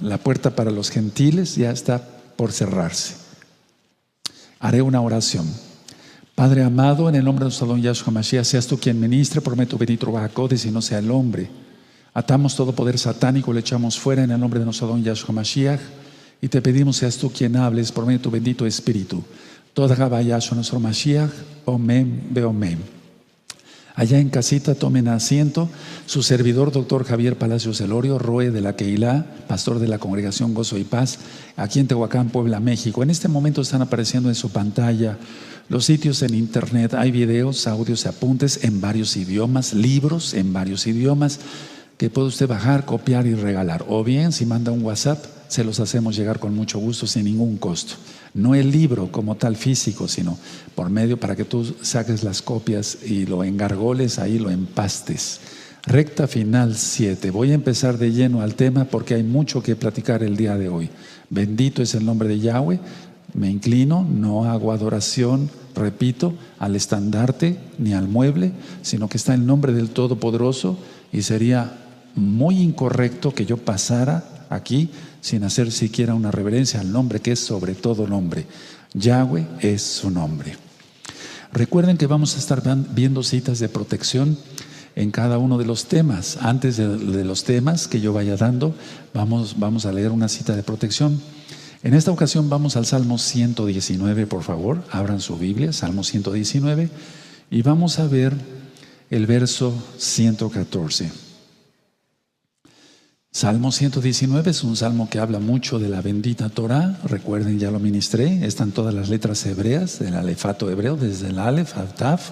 La puerta para los gentiles ya está por cerrarse. Haré una oración. Padre amado, en el nombre de nuestro don Yahshua Mashiach, seas tú quien ministre, prometo bendito Bajacodes y no sea el hombre. Atamos todo poder satánico, lo echamos fuera en el nombre de nuestro don Yahshua Mashiach y te pedimos seas tú quien hables, prometo bendito Espíritu. Toda Gaba Yahshua nuestro Mashiach, Omen, Beomen. Allá en casita tomen asiento. Su servidor, doctor Javier Palacios Elorio, Roe de la Keilah, pastor de la Congregación Gozo y Paz, aquí en Tehuacán, Puebla, México. En este momento están apareciendo en su pantalla los sitios en internet. Hay videos, audios y apuntes en varios idiomas, libros en varios idiomas que puede usted bajar, copiar y regalar. O bien, si manda un WhatsApp, se los hacemos llegar con mucho gusto, sin ningún costo. No el libro como tal físico, sino por medio para que tú saques las copias y lo engargoles, ahí lo empastes. Recta final 7. Voy a empezar de lleno al tema porque hay mucho que platicar el día de hoy. Bendito es el nombre de Yahweh. Me inclino, no hago adoración, repito, al estandarte ni al mueble, sino que está el nombre del Todopoderoso, y sería muy incorrecto que yo pasara aquí sin hacer siquiera una reverencia al nombre que es sobre todo nombre. Yahweh es su nombre. Recuerden que vamos a estar viendo citas de protección en cada uno de los temas. Antes de los temas que yo vaya dando, vamos a leer una cita de protección. En esta ocasión vamos al Salmo 119, por favor, abran su Biblia, Salmo 119, y vamos a ver el verso 114. Salmo 119 es un salmo que habla mucho de la bendita Torah. Recuerden, ya lo ministré, están todas las letras hebreas del alefato hebreo, desde el alef al taf.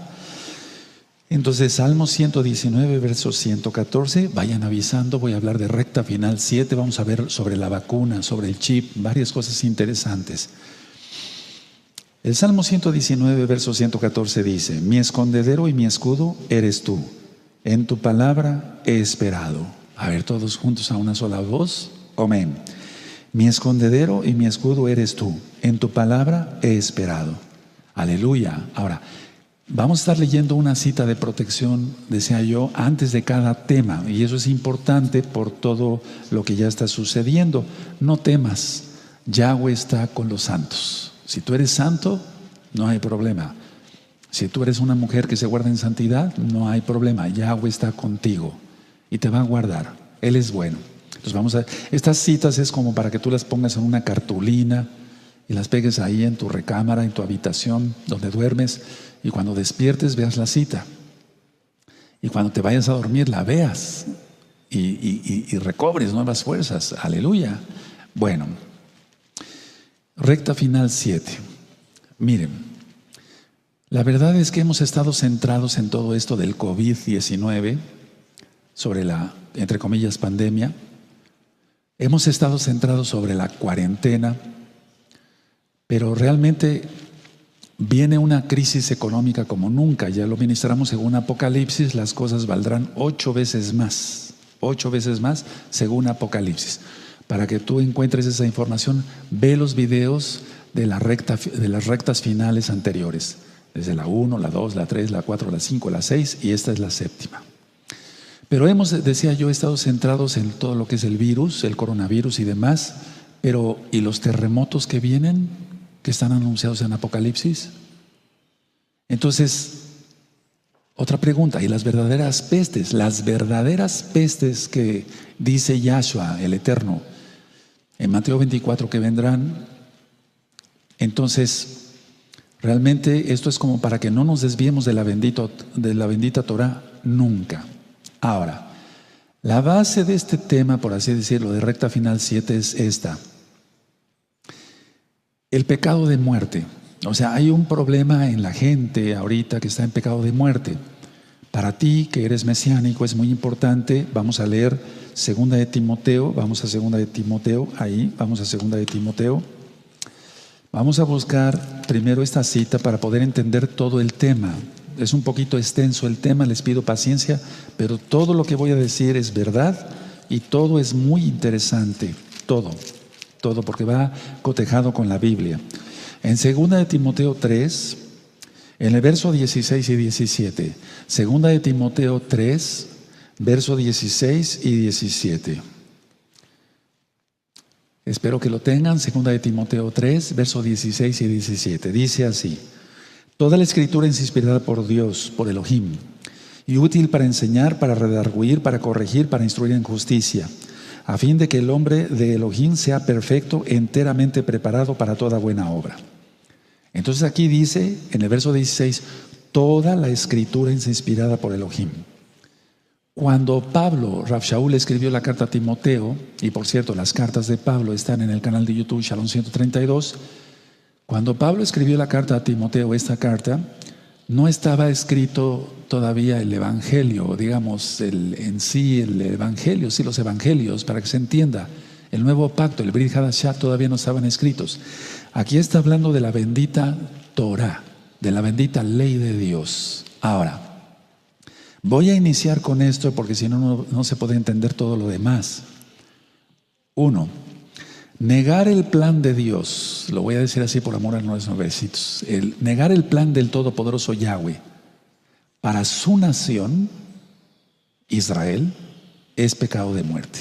Entonces, Salmo 119, verso 114, vayan avisando, voy a hablar de recta final 7, vamos a ver sobre la vacuna, sobre el chip, varias cosas interesantes. El Salmo 119, verso 114 dice: mi escondedero y mi escudo eres tú, en tu palabra he esperado. A ver, todos juntos a una sola voz. Amén. Mi escondedero y mi escudo eres tú, en tu palabra he esperado. Aleluya. Ahora, vamos a estar leyendo una cita de protección, decía yo, antes de cada tema, y eso es importante por todo lo que ya está sucediendo. No temas, Yahweh está con los santos. Si tú eres santo, no hay problema. Si tú eres una mujer que se guarda en santidad, no hay problema. Yahweh está contigo y te va a guardar. Él es bueno. Entonces estas citas es como para que tú las pongas en una cartulina y las pegues ahí en tu recámara, en tu habitación donde duermes, y cuando despiertes veas la cita, y cuando te vayas a dormir la veas y recobres nuevas fuerzas. Aleluya. Bueno, recta final 7. Miren, la verdad es que hemos estado centrados en todo esto del COVID-19, sobre la, entre comillas, pandemia. Hemos estado centrados sobre la cuarentena, pero realmente viene una crisis económica como nunca. Ya lo ministramos según Apocalipsis, las cosas valdrán 8 veces más según Apocalipsis. Para que tú encuentres esa información, ve los videos de las rectas finales anteriores, desde la 1, la 2, la 3, la 4, la 5, la 6, y esta es la 7ª. Pero decía yo, estado centrados en todo lo que es el virus, el coronavirus y demás, pero ¿y los terremotos que vienen, que están anunciados en Apocalipsis? Entonces, otra pregunta, ¿y las verdaderas pestes? Las verdaderas pestes que dice Yahshua, el Eterno, en Mateo 24 que vendrán. Entonces, realmente esto es como para que no nos desviemos de la bendita Torah nunca. Ahora, la base de este tema, por así decirlo, de recta final 7 es esta: el pecado de muerte. O sea, hay un problema en la gente ahorita que está en pecado de muerte. Para ti que eres mesiánico es muy importante. Vamos a leer 2 de Timoteo. Vamos a 2 de Timoteo. Ahí, vamos a 2 de Timoteo. Vamos a buscar primero esta cita para poder entender todo el tema. Es un poquito extenso el tema, les pido paciencia, pero todo lo que voy a decir es verdad y todo es muy interesante. Todo, porque va cotejado con la Biblia. En 2 de Timoteo 3, en el verso 16 y 17. 2 de Timoteo 3, verso 16 y 17. Espero que lo tengan. Segunda de Timoteo 3, versos 16 y 17. Dice así: toda la escritura es inspirada por Dios, por Elohim, y útil para enseñar, para redarguir, para corregir, para instruir en justicia, a fin de que el hombre de Elohim sea perfecto, enteramente preparado para toda buena obra. Entonces aquí dice, en el verso 16, toda la escritura es inspirada por Elohim. Cuando Pablo, Rav Shaul, escribió la carta a Timoteo, y por cierto, las cartas de Pablo están en el canal de YouTube Shalom 132, cuando Pablo escribió la carta a Timoteo, esta carta, no estaba escrito todavía el Evangelio, digamos, el Evangelio, sí, los Evangelios, para que se entienda. El nuevo pacto, el Brit Hadashah, todavía no estaban escritos. Aquí está hablando de la bendita Torah, de la bendita ley de Dios. Ahora, voy a iniciar con esto porque si no, no se puede entender todo lo demás. 1. Negar el plan de Dios, lo voy a decir así por amor a nuestros versitos. Negar el plan del Todopoderoso Yahweh para su nación, Israel, es pecado de muerte.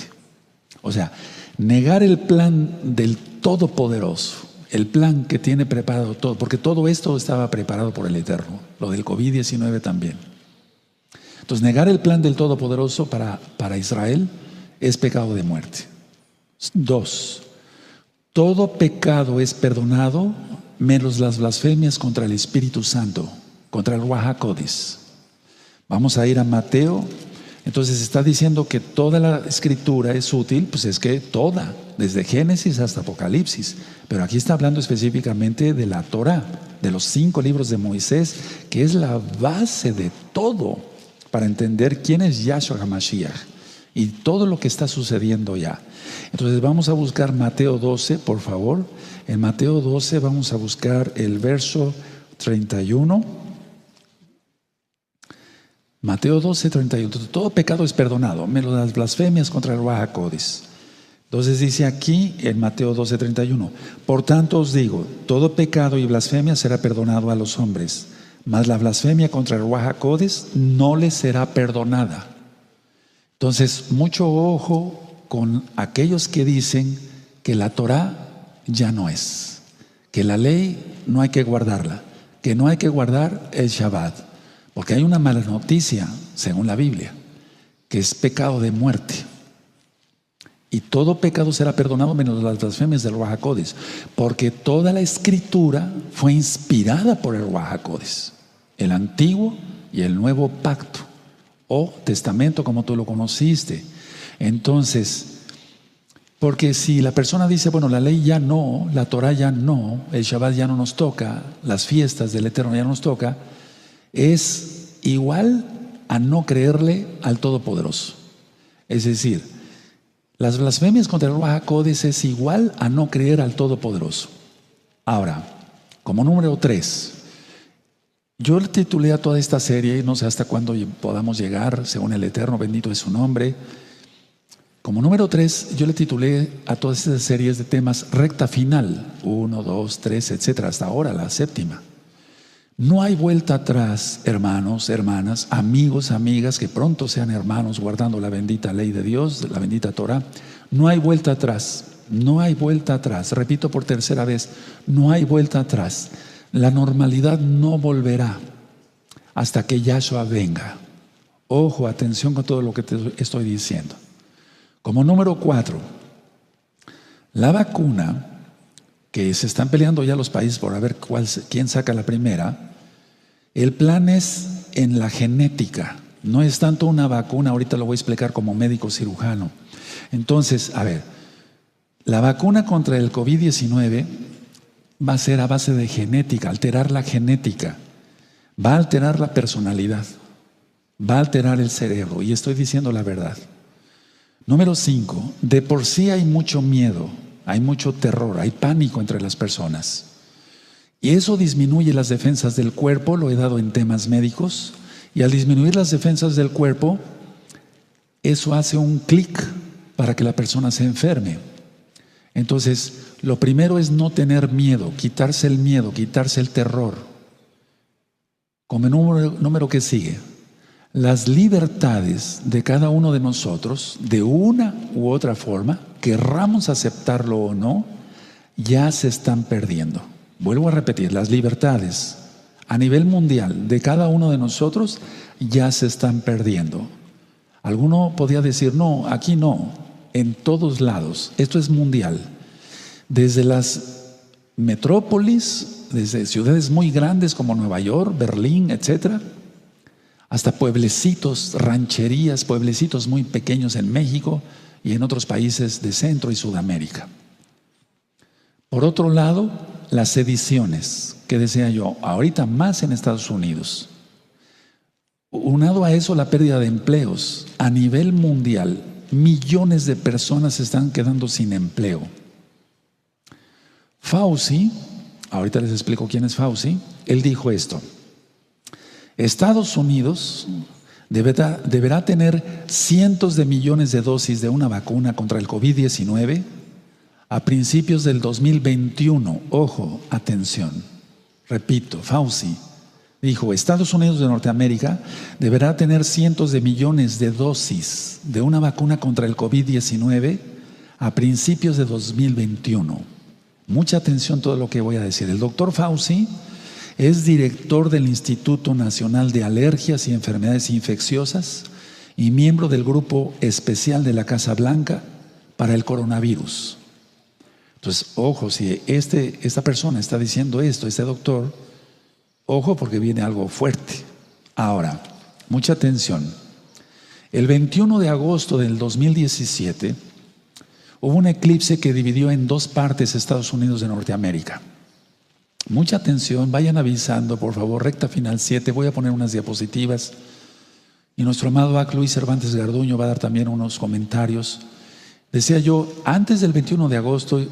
O sea, negar el plan del Todopoderoso, el plan que tiene preparado todo, porque todo esto estaba preparado por el Eterno, lo del COVID-19 también. Entonces, negar el plan del Todopoderoso para Israel es pecado de muerte. 2. Todo pecado es perdonado, menos las blasfemias contra el Espíritu Santo, contra el Ruach HaKodesh. Vamos a ir a Mateo. Entonces está diciendo que toda la escritura es útil, pues es que toda, desde Génesis hasta Apocalipsis. Pero aquí está hablando específicamente de la Torah, de los 5 libros de Moisés, que es la base de todo para entender quién es Yahshua HaMashiach y todo lo que está sucediendo ya. Entonces vamos a buscar Mateo 12, por favor. En Mateo 12 vamos a buscar el verso 31. Mateo 12, 31. Todo pecado es perdonado, menos las blasfemias contra el Ruach HaKodesh. Entonces dice aquí en Mateo 12, 31. Por tanto os digo, todo pecado y blasfemia será perdonado a los hombres, mas la blasfemia contra el Ruach HaKodesh no les será perdonada. Entonces, mucho ojo con aquellos que dicen que la Torah ya no es, que la ley no hay que guardarla, que no hay que guardar el Shabbat, porque hay una mala noticia, según la Biblia, que es pecado de muerte. Y todo pecado será perdonado menos las blasfemias del Ruach HaKodesh, porque toda la escritura fue inspirada por el Ruach HaKodesh, el antiguo y el nuevo pacto, o testamento como tú lo conociste. Entonces, porque si la persona dice, bueno, la ley ya no, la Torah ya no, el Shabbat ya no nos toca, las fiestas del Eterno ya no nos toca, es igual a no creerle al Todopoderoso. Es decir, las blasfemias contra el Ruach HaKodesh es igual a no creer al Todopoderoso. Ahora, como número 3, yo le titulé a toda esta serie, no sé hasta cuándo podamos llegar, según el Eterno, bendito es su nombre. Como número 3, yo le titulé a todas estas series de temas recta final, 1, 2, 3, etcétera, hasta ahora la 7ª. No hay vuelta atrás, hermanos, hermanas, amigos, amigas, que pronto sean hermanos guardando la bendita ley de Dios, la bendita Torah. No hay vuelta atrás, no hay vuelta atrás. Repito por tercera vez, no hay vuelta atrás. La normalidad no volverá hasta que Yahshua venga. Ojo, atención con todo lo que te estoy diciendo. Como número 4, la vacuna, que se están peleando ya los países por ver quién saca la primera, el plan es en la genética. No es tanto una vacuna, ahorita lo voy a explicar como médico cirujano. Entonces, a ver, la vacuna contra el COVID-19 va a ser a base de genética, alterar la genética, va a alterar la personalidad, va a alterar el cerebro, y estoy diciendo la verdad. Número 5, de por sí hay mucho miedo, hay mucho terror, hay pánico entre las personas. Y eso disminuye las defensas del cuerpo, lo he dado en temas médicos, y al disminuir las defensas del cuerpo, eso hace un clic para que la persona se enferme. Entonces, lo primero es no tener miedo, quitarse el miedo, quitarse el terror. Como número que sigue, las libertades de cada uno de nosotros, de una u otra forma, querramos aceptarlo o no, ya se están perdiendo. Vuelvo a repetir, las libertades a nivel mundial de cada uno de nosotros ya se están perdiendo. Alguno podía decir, no, aquí no, en todos lados. Esto es mundial. Desde las metrópolis, desde ciudades muy grandes como Nueva York, Berlín, etcétera, hasta pueblecitos, rancherías, pueblecitos muy pequeños en México y en otros países de Centro y Sudamérica. Por otro lado, las sediciones, que decía yo, ahorita más en Estados Unidos. Unado a eso, la pérdida de empleos. A nivel mundial, millones de personas se están quedando sin empleo. Fauci, ahorita les explico quién es Fauci, él dijo esto: Estados Unidos deberá tener cientos de millones de dosis de una vacuna contra el COVID-19 a principios del 2021. Ojo, atención. Repito, Fauci dijo, Estados Unidos de Norteamérica deberá tener cientos de millones de dosis de una vacuna contra el COVID-19 a principios de 2021. Mucha atención a todo lo que voy a decir. El doctor Fauci es director del Instituto Nacional de Alergias y Enfermedades Infecciosas y miembro del Grupo Especial de la Casa Blanca para el coronavirus. Entonces, ojo, si esta persona está diciendo esto, este doctor, ojo porque viene algo fuerte. Ahora, mucha atención. El 21 de agosto del 2017 hubo un eclipse que dividió en dos partes Estados Unidos de Norteamérica. Mucha atención, vayan avisando, por favor, recta final 7, voy a poner unas diapositivas y nuestro amado Ac Luis Cervantes Garduño va a dar también unos comentarios. Decía yo, antes del 21 de agosto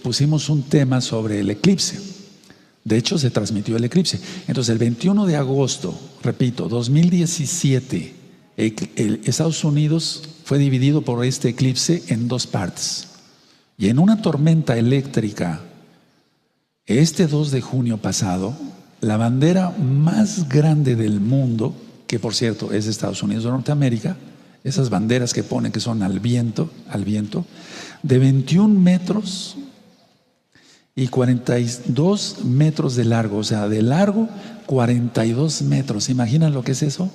pusimos un tema sobre el eclipse. De hecho, se transmitió el eclipse. Entonces, el 21 de agosto, repito, 2017, Estados Unidos fue dividido por este eclipse en dos partes. Y en una tormenta eléctrica, este 2 de junio pasado, la bandera más grande del mundo, que por cierto es de Estados Unidos de Norteamérica, esas banderas que ponen que son al viento, de 21 metros y 42 metros de largo, o sea, de largo 42 metros. ¿Se imaginan lo que es eso?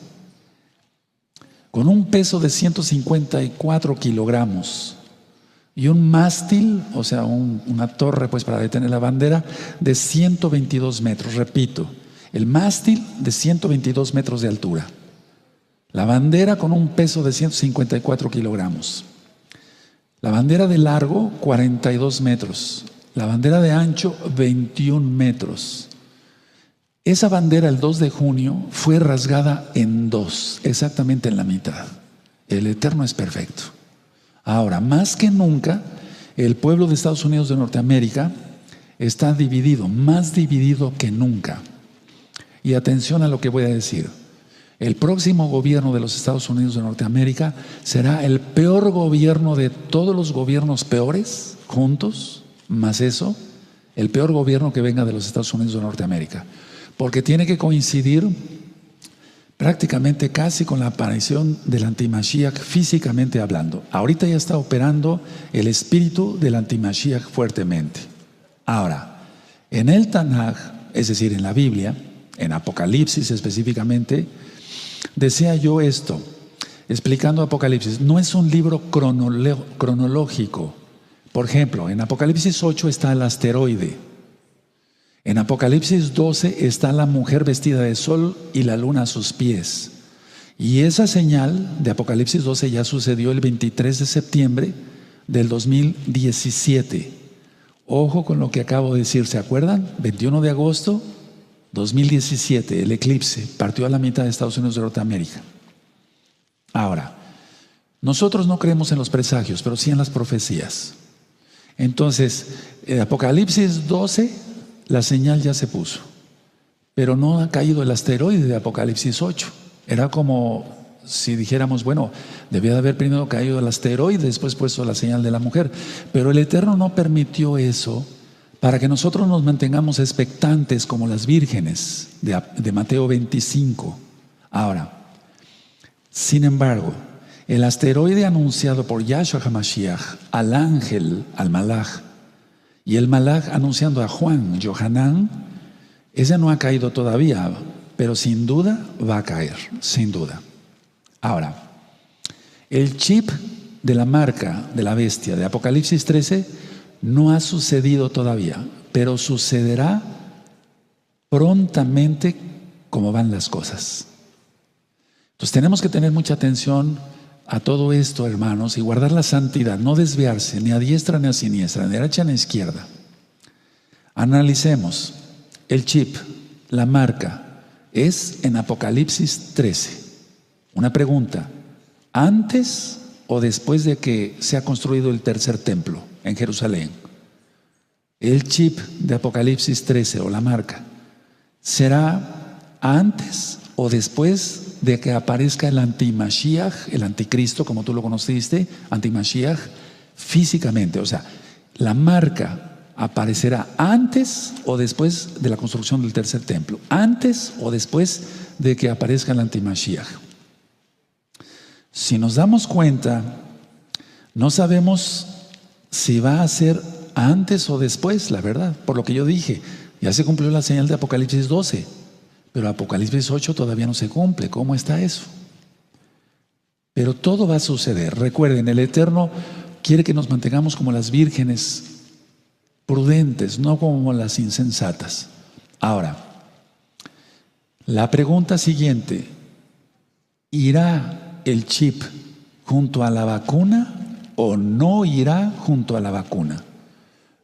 Con un peso de 154 kilogramos y un mástil, o sea, una torre pues para detener la bandera de 122 metros. Repito, el mástil de 122 metros de altura. La bandera con un peso de 154 kilogramos. La bandera de largo, 42 metros. La bandera de ancho, 21 metros. Esa bandera, el 2 de junio, fue rasgada en dos, exactamente en la mitad. El Eterno es perfecto. Ahora, más que nunca, el pueblo de Estados Unidos de Norteamérica está dividido, más dividido que nunca. Y atención a lo que voy a decir. El próximo gobierno de los Estados Unidos de Norteamérica será el peor gobierno de todos los gobiernos peores, juntos, más eso, el peor gobierno que venga de los Estados Unidos de Norteamérica. Porque tiene que coincidir prácticamente casi con la aparición del antimashiach físicamente hablando. Ahorita ya está operando el espíritu del antimashiach fuertemente. Ahora, en el Tanaj, es decir, en la Biblia, en Apocalipsis específicamente, decía yo esto, explicando Apocalipsis, no es un libro cronológico. Por ejemplo, en Apocalipsis 8 está el asteroide. En Apocalipsis 12 está la mujer vestida de sol y la luna a sus pies. Y esa señal de Apocalipsis 12 ya sucedió el 23 de septiembre del 2017. Ojo con lo que acabo de decir, ¿se acuerdan? 21 de agosto 2017, el eclipse partió a la mitad de Estados Unidos de Norteamérica. Ahora, nosotros no creemos en los presagios, pero sí en las profecías. Entonces, en Apocalipsis 12, la señal ya se puso, pero no ha caído el asteroide de Apocalipsis 8. Era como si dijéramos, bueno, debía de haber primero caído el asteroide, después puesto la señal de la mujer. Pero el Eterno no permitió eso para que nosotros nos mantengamos expectantes como las vírgenes de Mateo 25. Ahora, Sin embargo, el asteroide anunciado por Yahshua HaMashiach al ángel, al Malaj, y el Malaj anunciando a Juan, Yohanan, ese no ha caído todavía, pero sin duda va a caer, sin duda. Ahora, el chip de la marca de la bestia de Apocalipsis 13 no ha sucedido todavía, pero sucederá prontamente como van las cosas. Entonces tenemos que tener mucha atención a todo esto, hermanos, y guardar la santidad, no desviarse ni a diestra ni a siniestra, ni a derecha ni a izquierda. Analicemos el chip, la marca, es en Apocalipsis 13. Una pregunta: ¿antes o después de que se ha construido el tercer templo en Jerusalén? El chip de Apocalipsis 13 o la marca, ¿será antes o después de que aparezca el antimashiach, el anticristo, como tú lo conociste, antimashiach, físicamente? O sea, la marca aparecerá antes o después de la construcción del tercer templo, antes o después de que aparezca el antimashiach. Si nos damos cuenta, no sabemos si va a ser antes o después, la verdad, por lo que yo dije. Ya se cumplió la señal de Apocalipsis 12, pero Apocalipsis 8 todavía no se cumple. ¿Cómo está eso? Pero todo va a suceder. Recuerden, el Eterno quiere que nos mantengamos como las vírgenes prudentes, no como las insensatas. Ahora, la pregunta siguiente: ¿irá el chip junto a la vacuna o no irá junto a la vacuna?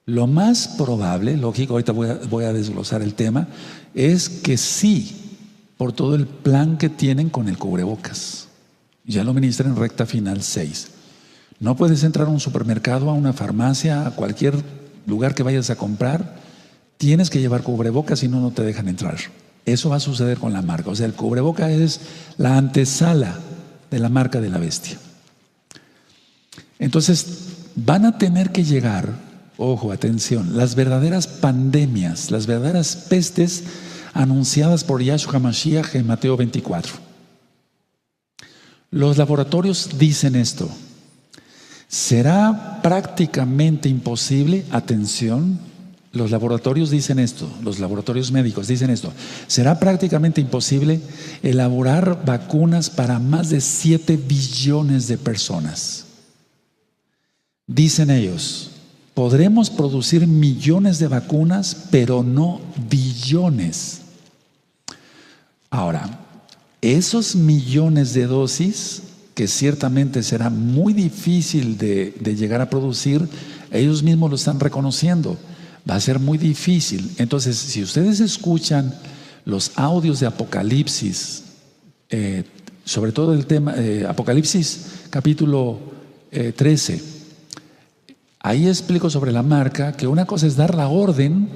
Lo más probable, lógico, ahorita voy a desglosar el tema, es que sí, por todo el plan que tienen con el cubrebocas. Ya lo ministré en recta final 6. No puedes entrar a un supermercado, a una farmacia, a cualquier lugar que vayas a comprar, tienes que llevar cubrebocas, si no, no te dejan entrar. Eso va a suceder con la marca. O sea, el cubreboca es la antesala de la marca de la bestia. Entonces, van a tener que llegar, ojo, atención, las verdaderas pandemias, las verdaderas pestes anunciadas por Yahshua HaMashiach en Mateo 24. Los laboratorios dicen esto: será prácticamente imposible, atención, los laboratorios dicen esto, los laboratorios médicos dicen esto: será prácticamente imposible elaborar vacunas para más de 7 billones de personas. Dicen ellos: podremos producir millones de vacunas, pero no billones. Ahora, esos millones de dosis, que ciertamente será muy difícil de llegar a producir, ellos mismos lo están reconociendo. Va a ser muy difícil. Entonces, si ustedes escuchan los audios de Apocalipsis, sobre todo el tema, Apocalipsis capítulo 13, ahí explico sobre la marca que una cosa es dar la orden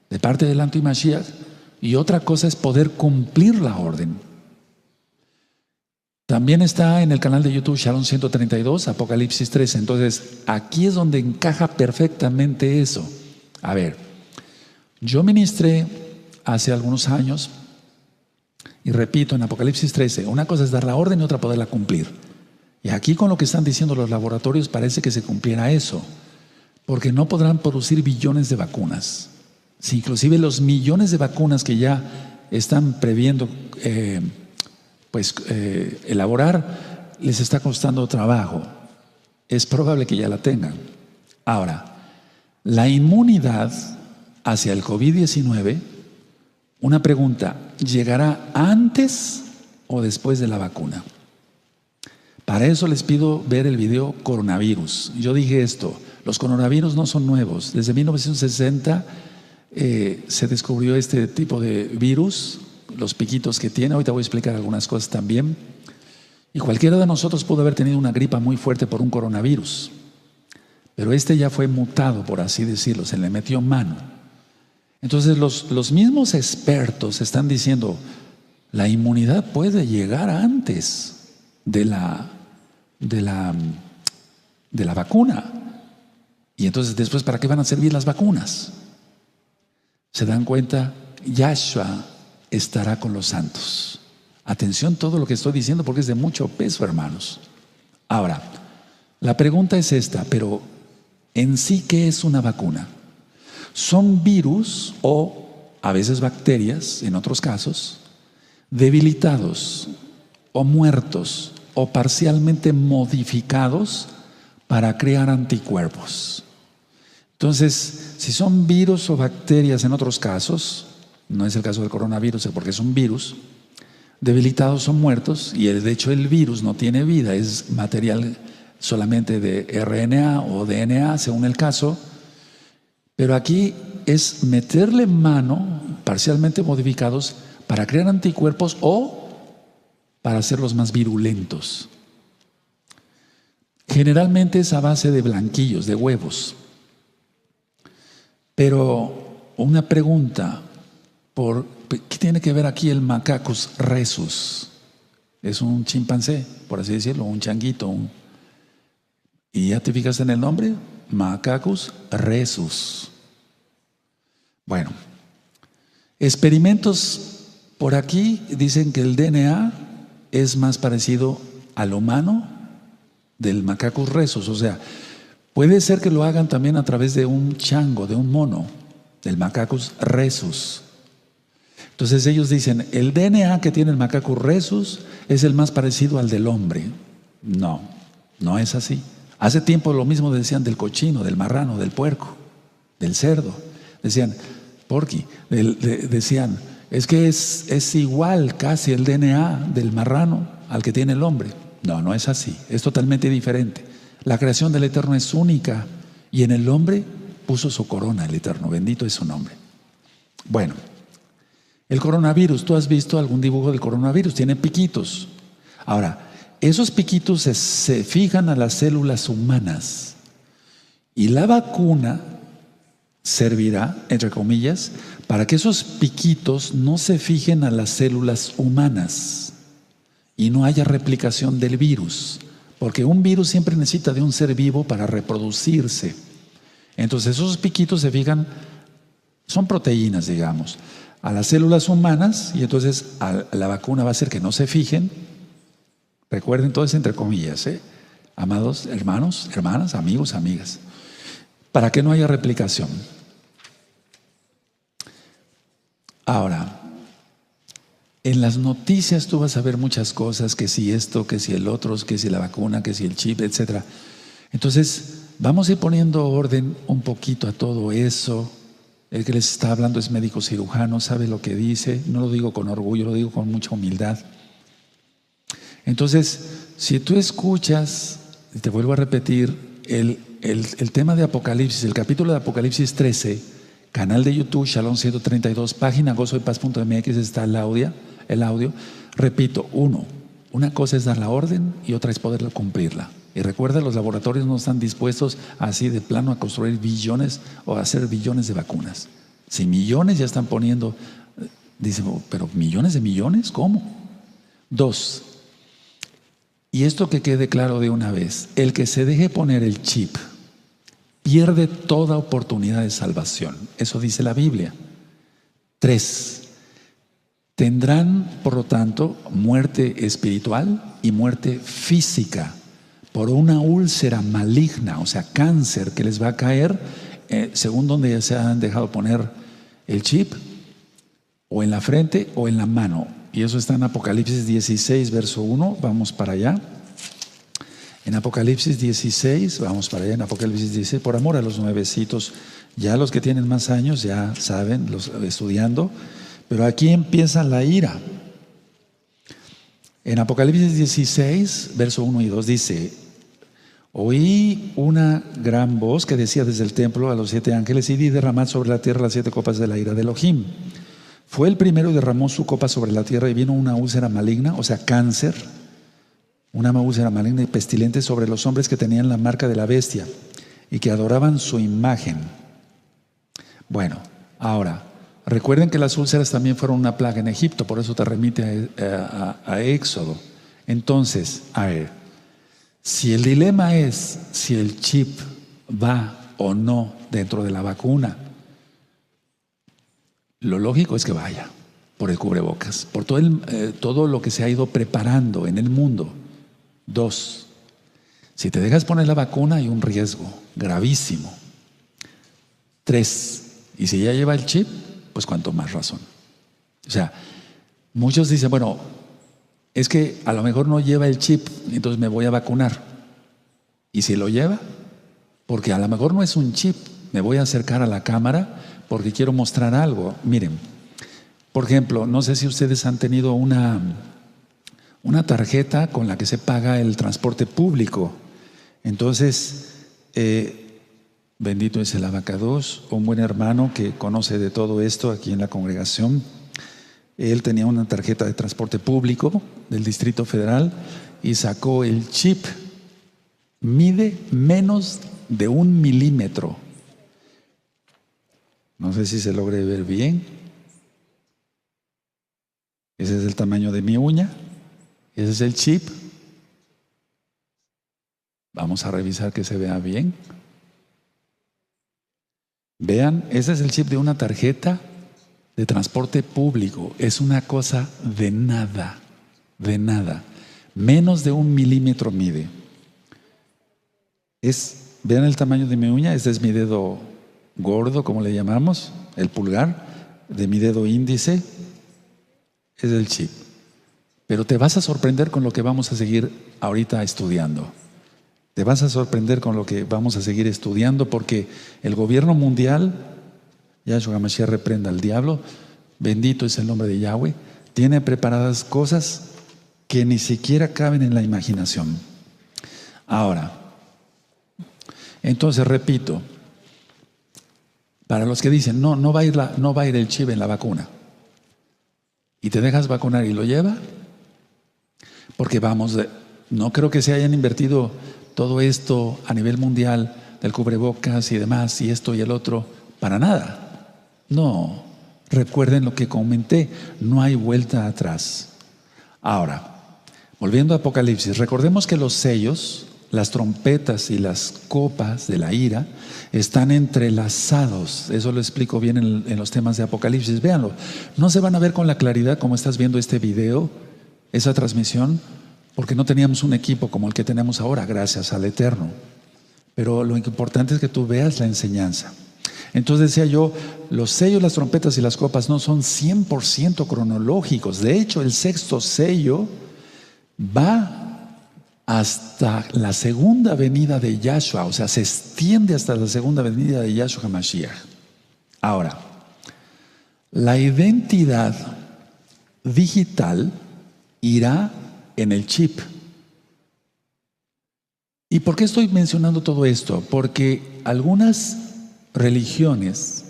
de parte del antimashiach y otra cosa es poder cumplir la orden. También está en el canal de YouTube Shalom 132, Apocalipsis 13. Entonces, aquí es donde encaja perfectamente eso. A ver, yo ministré hace algunos años, y repito, en Apocalipsis 13, una cosa es dar la orden y otra poderla cumplir. Y aquí con lo que están diciendo los laboratorios parece que se cumpliera eso, porque no podrán producir billones de vacunas. Si inclusive los millones de vacunas que ya están previendo elaborar, les está costando trabajo, es probable que ya la tengan. Ahora, la inmunidad hacia el COVID-19, una pregunta: ¿llegará antes o después de la vacuna? Para eso les pido ver el video coronavirus. Yo dije esto: los coronavirus no son nuevos. Desde 1960 se descubrió este tipo de virus, los piquitos que tiene. Ahorita voy a explicar algunas cosas también. Y cualquiera de nosotros pudo haber tenido una gripa muy fuerte por un coronavirus, pero este ya fue mutado, por así decirlo, se le metió mano. Entonces los mismos expertos están diciendo: la inmunidad puede llegar antes de la vacuna. Y entonces después, ¿para qué van a servir las vacunas? ¿Se dan cuenta? Yahshua estará con los santos. Atención todo lo que estoy diciendo porque es de mucho peso, hermanos. Ahora, la pregunta es esta, pero en sí, ¿qué es una vacuna? Son virus o a veces bacterias, en otros casos, debilitados o muertos o parcialmente modificados para crear anticuerpos. Entonces, si son virus o bacterias en otros casos, no es el caso del coronavirus porque es un virus, debilitados o muertos, y de hecho el virus no tiene vida, es material solamente de RNA o DNA según el caso, pero aquí es meterle mano, parcialmente modificados, para crear anticuerpos o para hacerlos más virulentos. Generalmente es a base de blanquillos, de huevos. Pero una pregunta, ¿qué tiene que ver aquí el Macacus rhesus? Es un chimpancé, por así decirlo, un changuito. ¿Y ya te fijas en el nombre? Macacus rhesus. Bueno, experimentos por aquí dicen que el DNA es más parecido al humano del Macacus rhesus. O sea, puede ser que lo hagan también a través de un chango, de un mono, del Macacus rhesus. Entonces ellos dicen, el DNA que tiene el Macacus rhesus es el más parecido al del hombre. No, no es así. Hace tiempo lo mismo decían del cochino, del marrano, del puerco, del cerdo. Decían, decían, es que es igual casi el DNA del marrano al que tiene el hombre. No, no es así, es totalmente diferente. La creación del Eterno es única y en el hombre puso su corona el Eterno, bendito es su nombre. Bueno, el coronavirus, ¿tú has visto algún dibujo del coronavirus? Tiene piquitos. Ahora, esos piquitos se fijan a las células humanas y la vacuna servirá, entre comillas, para que esos piquitos no se fijen a las células humanas y no haya replicación del virus, porque un virus siempre necesita de un ser vivo para reproducirse. Entonces esos piquitos se fijan, son proteínas, digamos, a las células humanas y entonces la vacuna va a hacer que no se fijen. Recuerden todo eso entre comillas, amados hermanos, hermanas, amigos, amigas, para que no haya replicación. Ahora, en las noticias tú vas a ver muchas cosas, que si esto, que si el otro, que si la vacuna, que si el chip, etc. Entonces, vamos a ir poniendo orden un poquito a todo eso. El que les está hablando es médico cirujano, sabe lo que dice, no lo digo con orgullo, lo digo con mucha humildad. Entonces, si tú escuchas, y te vuelvo a repetir, el tema de Apocalipsis, el capítulo de Apocalipsis 13, canal de YouTube, Shalom 132, página gozoypaz.mx está el audio. Repito, una cosa es dar la orden y otra es poder cumplirla. Y recuerda, los laboratorios no están dispuestos así de plano a construir billones o a hacer billones de vacunas. Si millones ya están poniendo, dicen, pero millones de millones, ¿cómo? 2. Y esto que quede claro de una vez, el que se deje poner el chip pierde toda oportunidad de salvación. Eso dice la Biblia. 3. Tendrán, por lo tanto, muerte espiritual y muerte física por una úlcera maligna, o sea, cáncer que les va a caer según donde ya se han dejado poner el chip, o en la frente o en la mano. Y eso está en Apocalipsis 16, verso 1. Vamos para allá. En Apocalipsis 16, vamos para allá, en Apocalipsis 16, por amor a los nuevecitos, ya los que tienen más años ya saben, los estudiando, pero aquí empieza la ira. En Apocalipsis 16, verso 1 y 2 dice: oí una gran voz que decía desde el templo a los 7 ángeles: id y derramad sobre la tierra las 7 copas de la ira de Elohim. Fue el primero y derramó su copa sobre la tierra y vino una úlcera maligna, o sea, cáncer, una úlcera maligna y pestilente sobre los hombres que tenían la marca de la bestia y que adoraban su imagen. Bueno, ahora, recuerden que las úlceras también fueron una plaga en Egipto, por eso te remite a Éxodo. Entonces, a ver, si el dilema es si el chip va o no dentro de la vacuna, lo lógico es que vaya. por el cubrebocas, por todo lo que se ha ido preparando en el mundo. 2, si te dejas poner la vacuna hay un riesgo gravísimo. 3, y si ya lleva el chip, pues cuanto más razón. O sea, muchos dicen, bueno, es que a lo mejor no lleva el chip, entonces me voy a vacunar. ¿Y si lo lleva? Porque a lo mejor no es un chip, me voy a acercar a la cámara porque quiero mostrar algo. Miren, por ejemplo, no sé si ustedes han tenido una tarjeta con la que se paga el transporte público. Entonces, bendito es el abacados, un buen hermano que conoce de todo esto aquí en la congregación. Él tenía una tarjeta de transporte público del Distrito Federal y sacó el chip. Mide menos de 1 milímetro. No sé si se logre ver bien. Ese es el tamaño de mi uña. Ese es el chip. Vamos a revisar que se vea bien. Vean, ese es el chip de una tarjeta de transporte público. Es una cosa de nada, de nada. Menos de 1 milímetro mide. Vean el tamaño de mi uña. Este es mi dedo gordo, como le llamamos, el pulgar, de mi dedo índice. Es el chip. Pero te vas a sorprender con lo que vamos a seguir ahorita estudiando. Te vas a sorprender con lo que vamos a seguir estudiando, porque el gobierno mundial, Yahshua HaMashiach reprenda al diablo, bendito es el nombre de Yahweh, tiene preparadas cosas que ni siquiera caben en la imaginación. Ahora, entonces repito, para los que dicen, no va a ir el chip en la vacuna, y te dejas vacunar y lo lleva, porque no creo que se hayan invertido todo esto a nivel mundial del cubrebocas y demás, y esto y el otro, para nada. No, recuerden lo que comenté, no hay vuelta atrás. Ahora, volviendo a Apocalipsis, recordemos que los sellos, las trompetas y las copas de la ira están entrelazados. Eso lo explico bien en los temas de Apocalipsis. Véanlo, no se van a ver con la claridad como estás viendo este video, esa transmisión, porque no teníamos un equipo como el que tenemos ahora, gracias al Eterno. Pero lo importante es que tú veas la enseñanza. Entonces decía yo, los sellos, las trompetas y las copas no son 100% cronológicos. De hecho, el 6º sello va hasta la segunda venida de Yahshua, o sea, se extiende hasta la segunda venida de Yahshua HaMashiach. Ahora, la identidad digital irá en el chip. ¿Y por qué estoy mencionando todo esto? Porque algunas religiones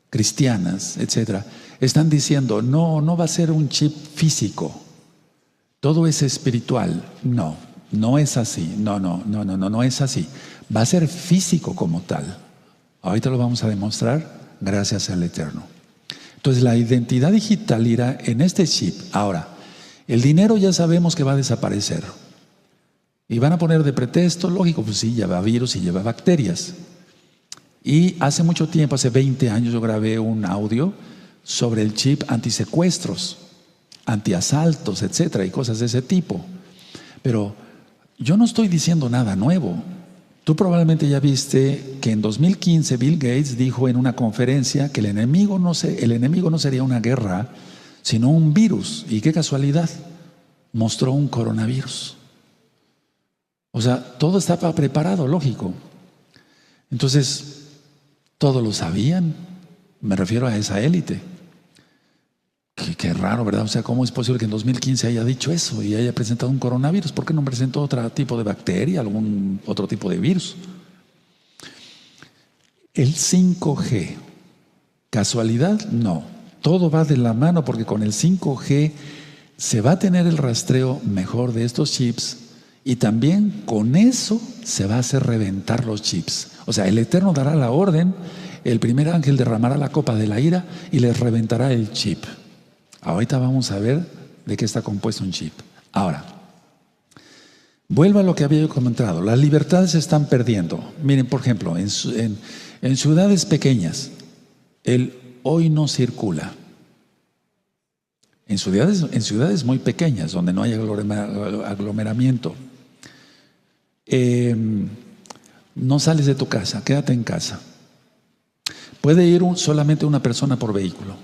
cristianas, etcétera, están diciendo, no va a ser un chip físico, todo es espiritual. No es así, no es así. Va a ser físico como tal. Ahorita lo vamos a demostrar gracias al Eterno. Entonces la identidad digital irá en este chip. Ahora, el dinero ya sabemos que va a desaparecer. Y van a poner de pretexto, lógico, pues sí, lleva virus y lleva bacterias. Y hace mucho tiempo, hace 20 años, yo grabé un audio sobre el chip antisecuestros, antiasaltos, etcétera, y cosas de ese tipo. Pero yo no estoy diciendo nada nuevo. Tú probablemente ya viste que en 2015 Bill Gates dijo en una conferencia que el enemigo no sería una guerra, sino un virus. Y qué casualidad, mostró un coronavirus. O sea, todo estaba preparado, lógico. Entonces, todos lo sabían. Me refiero a esa élite. Qué raro, ¿verdad? O sea, ¿cómo es posible que en 2015 haya dicho eso y haya presentado un coronavirus? ¿Por qué no presentó otro tipo de bacteria, algún otro tipo de virus? El 5G, ¿casualidad? No. Todo va de la mano, porque con el 5G se va a tener el rastreo mejor de estos chips, y también con eso se va a hacer reventar los chips. O sea, el Eterno dará la orden, el primer ángel derramará la copa de la ira y les reventará el chip. Ahorita vamos a ver de qué está compuesto un chip. Ahora, vuelvo a lo que había yo comentado. Las libertades se están perdiendo. Miren, por ejemplo, en ciudades pequeñas, el hoy no circula. En ciudades muy pequeñas, donde no hay aglomeramiento. No sales de tu casa, quédate en casa. Puede ir solamente una persona por vehículo,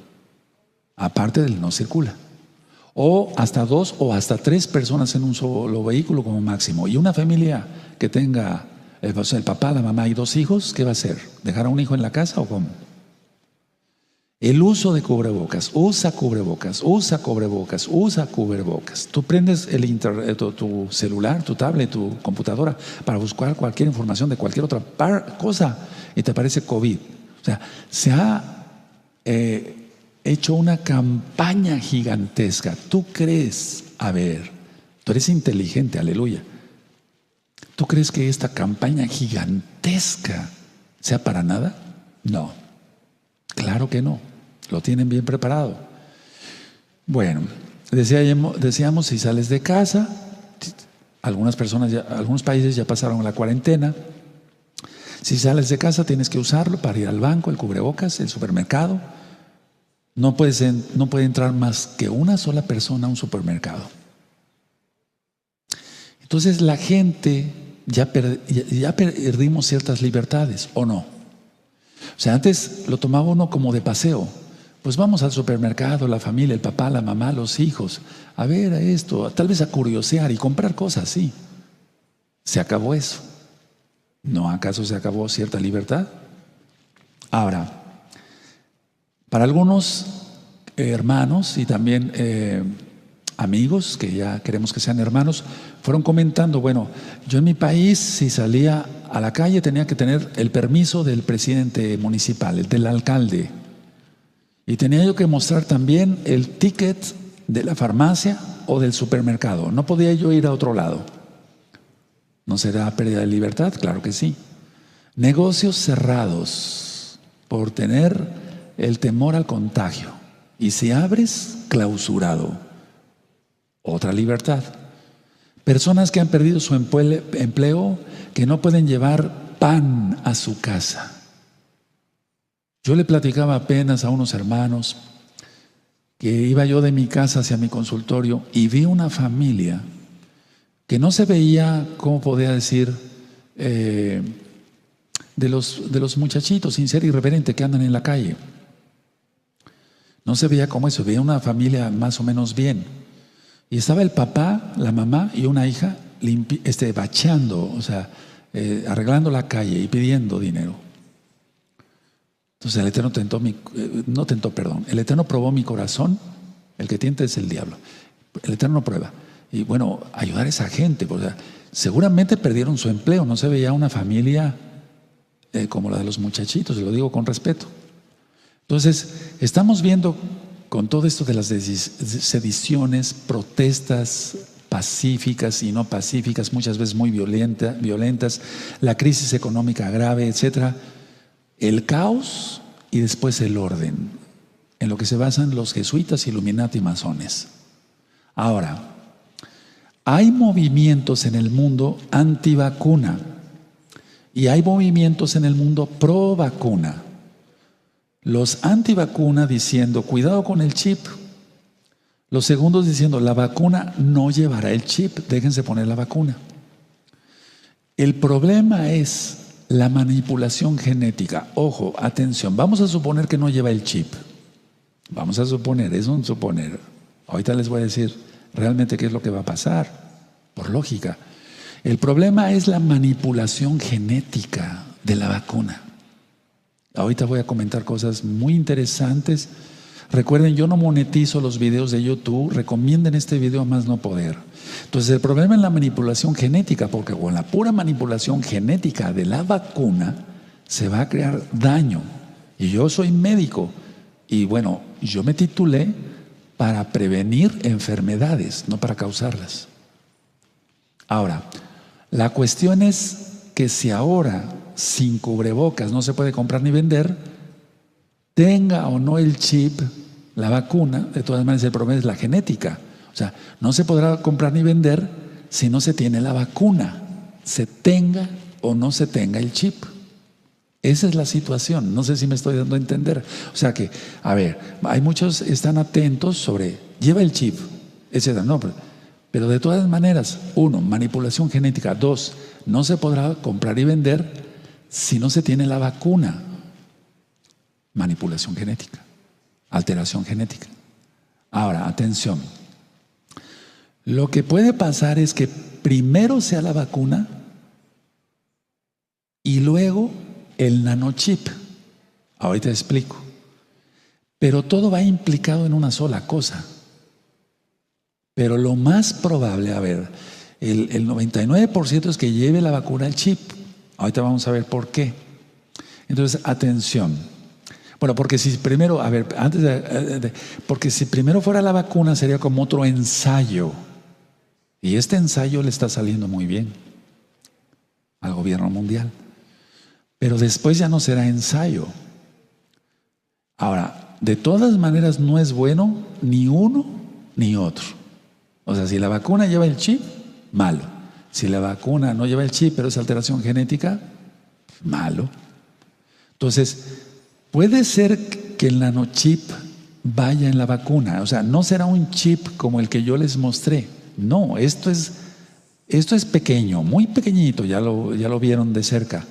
aparte del no circula. O hasta 2 o hasta 3 personas en un solo vehículo como máximo. Y una familia que tenga el papá, la mamá y 2 hijos, ¿qué va a hacer? ¿Dejar a un hijo en la casa o cómo? El uso de cubrebocas, usa cubrebocas, usa cubrebocas, usa cubrebocas. Tú prendes tu celular, tu tablet, tu computadora para buscar cualquier información de cualquier otra cosa y te aparece COVID. O sea, se ha hecho una campaña gigantesca. ¿Tú crees, tú eres inteligente, aleluya? ¿Tú crees que esta campaña gigantesca sea para nada? No, claro que no. Lo tienen bien preparado. Bueno, decíamos, si sales de casa, algunos países ya pasaron la cuarentena. Si sales de casa tienes que usarlo para ir al banco, el cubrebocas, el supermercado. No puede entrar más que una sola persona a un supermercado. Entonces la gente ya perdimos ciertas libertades, ¿o no? O sea, antes lo tomaba uno como de paseo. Pues vamos al supermercado, la familia, el papá, la mamá, los hijos, a ver esto, tal vez a curiosear y comprar cosas, sí. Se acabó eso. ¿No acaso se acabó cierta libertad? Ahora, para algunos hermanos y también amigos, que ya queremos que sean hermanos, fueron comentando, bueno, yo en mi país, si salía a la calle, tenía que tener el permiso del presidente municipal, el del alcalde. Y tenía yo que mostrar también el ticket de la farmacia o del supermercado. No podía yo ir a otro lado. ¿No será pérdida de libertad? Claro que sí. Negocios cerrados por tener el temor al contagio. Y si abres, clausurado. Otra libertad. Personas que han perdido su empleo, que no pueden llevar pan a su casa. Yo le platicaba apenas a unos hermanos que iba yo de mi casa hacia mi consultorio y vi una familia que no se veía, ¿cómo podría decir?, de los muchachitos, sin ser irreverente, que andan en la calle. No se veía como eso, veía una familia más o menos bien. Y estaba el papá, la mamá y una hija bacheando, o sea, arreglando la calle y pidiendo dinero. Entonces el Eterno el Eterno probó mi corazón. El que tienta es el diablo. El Eterno prueba. Y bueno, ayudar a esa gente, porque seguramente perdieron su empleo. No se veía una familia como la de los muchachitos, lo digo con respeto. Entonces, estamos viendo con todo esto de las sediciones, protestas pacíficas y no pacíficas, muchas veces muy violentas, la crisis económica grave, etcétera. El caos y después el orden, en lo que se basan los jesuitas, Illuminati y masones. Ahora, hay movimientos en el mundo antivacuna y hay movimientos en el mundo pro vacuna. Los antivacuna diciendo, cuidado con el chip. Los segundos diciendo, la vacuna no llevará el chip, déjense poner la vacuna. El problema es la manipulación genética. Ojo, atención, vamos a suponer que no lleva el chip. Vamos a suponer, es un suponer. Ahorita les voy a decir realmente qué es lo que va a pasar, por lógica. El problema es la manipulación genética de la vacuna. Ahorita voy a comentar cosas muy interesantes. Recuerden, yo no monetizo los videos de YouTube, recomienden este video a más no poder. Entonces el problema es la manipulación genética, porque con la pura manipulación genética de la vacuna se va a crear daño. Y yo soy médico y bueno, yo me titulé para prevenir enfermedades, no para causarlas. Ahora, la cuestión es que si ahora sin cubrebocas no se puede comprar ni vender, tenga o no el chip, la vacuna, de todas maneras el problema es la genética. O sea, no se podrá comprar ni vender si no se tiene la vacuna, se tenga o no se tenga el chip. Esa es la situación. No sé si me estoy dando a entender. O sea que, a ver, hay muchos que están atentos sobre, lleva el chip, etcétera. No, pero de todas maneras, uno, manipulación genética. Dos, no se podrá comprar y vender si no se tiene la vacuna. Manipulación genética, alteración genética. Ahora, atención. Lo que puede pasar es que primero sea la vacuna y luego el nanochip. Ahorita explico. Pero todo va implicado en una sola cosa. Pero lo más probable, a ver, el 99% es que lleve la vacuna el chip. Ahorita vamos a ver por qué. Entonces, atención. Bueno, porque si primero, a ver, porque si primero fuera la vacuna sería como otro ensayo. Y este ensayo le está saliendo muy bien al gobierno mundial. Pero después ya no será ensayo. Ahora, de todas maneras no es bueno ni uno ni otro. O sea, si la vacuna lleva el chip, malo. Si la vacuna no lleva el chip, pero es alteración genética, malo. Entonces, puede ser que el nanochip vaya en la vacuna. O sea, no será un chip como el que yo les mostré. No, esto es pequeño, muy pequeñito, ya lo vieron de cerca.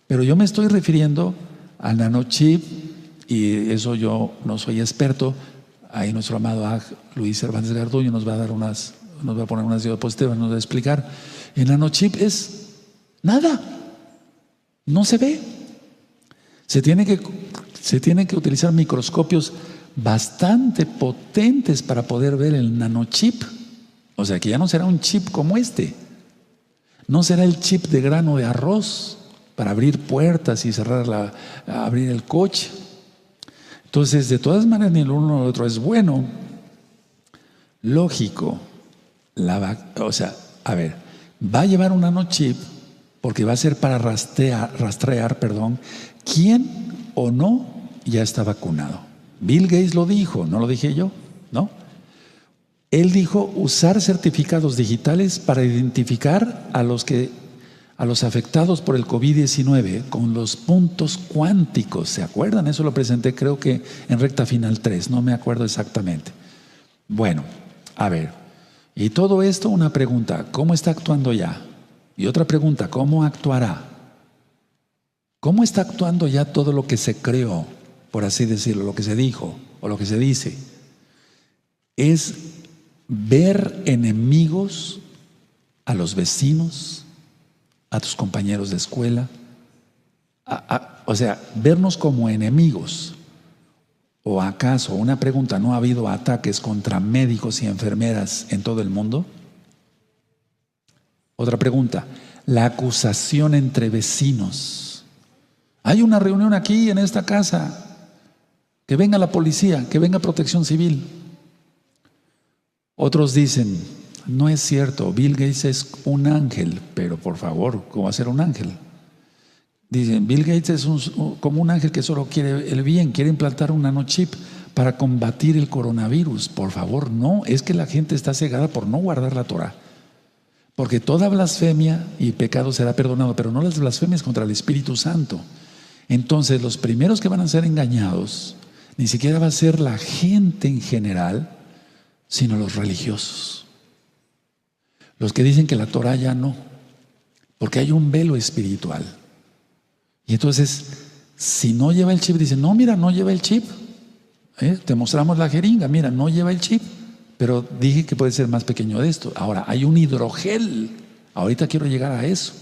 Pero yo me estoy refiriendo al nanochip, y eso yo no soy experto. Ahí nuestro amado Luis Cervantes Garduño nos va a poner unas diapositivas, nos va a explicar. El nanochip es nada, no se ve. Se tiene que utilizar microscopios bastante potentes para poder ver el nanochip. O sea que ya no será un chip como este. No será el chip de grano de arroz para abrir puertas y abrir el coche. Entonces, de todas maneras, ni el uno ni el otro es bueno. Lógico. O sea, a ver, va a llevar un nanochip porque va a ser para rastrear, quién o no ya está vacunado. Bill Gates lo dijo, no lo dije yo, ¿no? Él dijo usar certificados digitales para identificar a los afectados por el COVID-19 con los puntos cuánticos. ¿Se acuerdan? Eso lo presenté creo que en recta final 3, no me acuerdo exactamente. Bueno, a ver, y todo esto una pregunta, ¿cómo está actuando ya? Y otra pregunta, ¿cómo actuará? ¿Cómo está actuando ya todo lo que se creó, por así decirlo, lo que se dijo o lo que se dice? Es ver enemigos a los vecinos, a tus compañeros de escuela, o sea, vernos como enemigos. ¿O acaso, una pregunta, no ha habido ataques contra médicos y enfermeras en todo el mundo? Otra pregunta, la acusación entre vecinos. Hay una reunión aquí en esta casa, que venga la policía, que venga Protección Civil. Otros dicen, no es cierto, Bill Gates es un ángel, pero por favor, ¿cómo va a ser un ángel? Dicen, Bill Gates es como un ángel que solo quiere el bien, quiere implantar un nanochip para combatir el coronavirus. Por favor, no, es que la gente está cegada por no guardar la Torah. Porque toda blasfemia y pecado será perdonado, pero no las blasfemias contra el Espíritu Santo. Entonces, los primeros que van a ser engañados, ni siquiera va a ser la gente en general, sino los religiosos. Los que dicen que la Torah ya no, porque hay un velo espiritual. Y entonces, si no lleva el chip, dicen, no, mira, no lleva el chip. Te mostramos la jeringa, mira, no lleva el chip. Pero dije que puede ser más pequeño de esto. Ahora, hay un hidrogel. Ahorita quiero llegar a eso.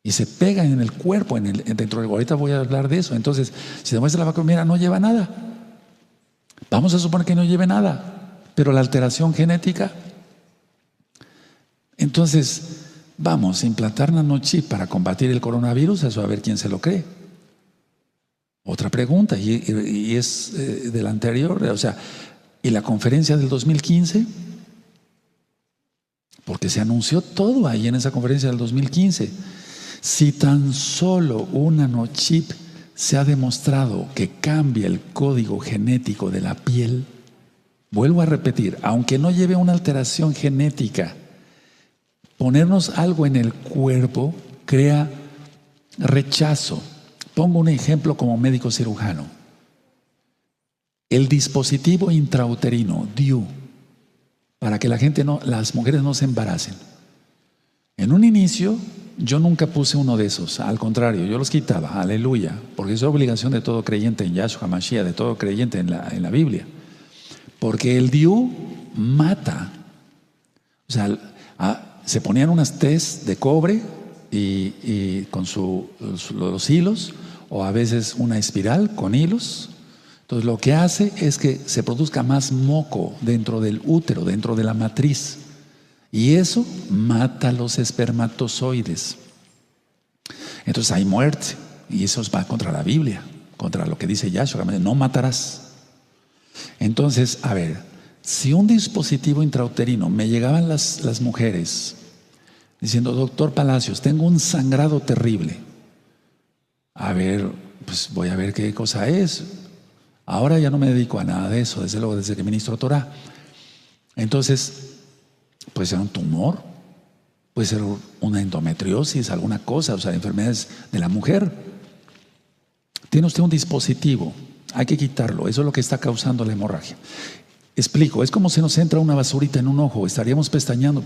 Y se pega en el cuerpo, dentro del. Ahorita voy a hablar de eso. Entonces, si demuestra la vacuna, mira, no lleva nada. Vamos a suponer que no lleve nada. Pero la alteración genética. Entonces, vamos a implantar nanochip para combatir el coronavirus, eso a ver quién se lo cree. Otra pregunta, y es de la anterior, o sea, ¿y la conferencia del 2015? Porque se anunció todo ahí en esa conferencia del 2015. Si tan solo un nanochip se ha demostrado que cambia el código genético de la piel, vuelvo a repetir, aunque no lleve una alteración genética, ponernos algo en el cuerpo crea rechazo. Pongo un ejemplo como médico cirujano. El dispositivo intrauterino, DIU, para que las mujeres no se embaracen. En un inicio, yo nunca puse uno de esos. Al contrario, yo los quitaba. Aleluya. Porque es obligación de todo creyente en Yahshua Mashiach, de todo creyente en la Biblia. Porque el DIU mata. O sea, se ponían unas T's de cobre y con los hilos, o a veces una espiral con hilos. Entonces lo que hace es que se produzca más moco dentro del útero, dentro de la matriz. Y eso mata los espermatozoides. Entonces hay muerte. Y eso va contra la Biblia, contra lo que dice Yahshua. No matarás. Entonces, a ver, si un dispositivo intrauterino, me llegaban las mujeres diciendo: doctor Palacios, tengo un sangrado terrible. A ver, pues voy a ver qué cosa es. Ahora ya no me dedico a nada de eso, desde luego, desde que ministro Torah. Entonces, puede ser un tumor, puede ser una endometriosis, alguna cosa, o sea, enfermedades de la mujer. Tiene usted un dispositivo, hay que quitarlo, eso es lo que está causando la hemorragia. Explico, es como si nos entra una basurita en un ojo, estaríamos pestañeando,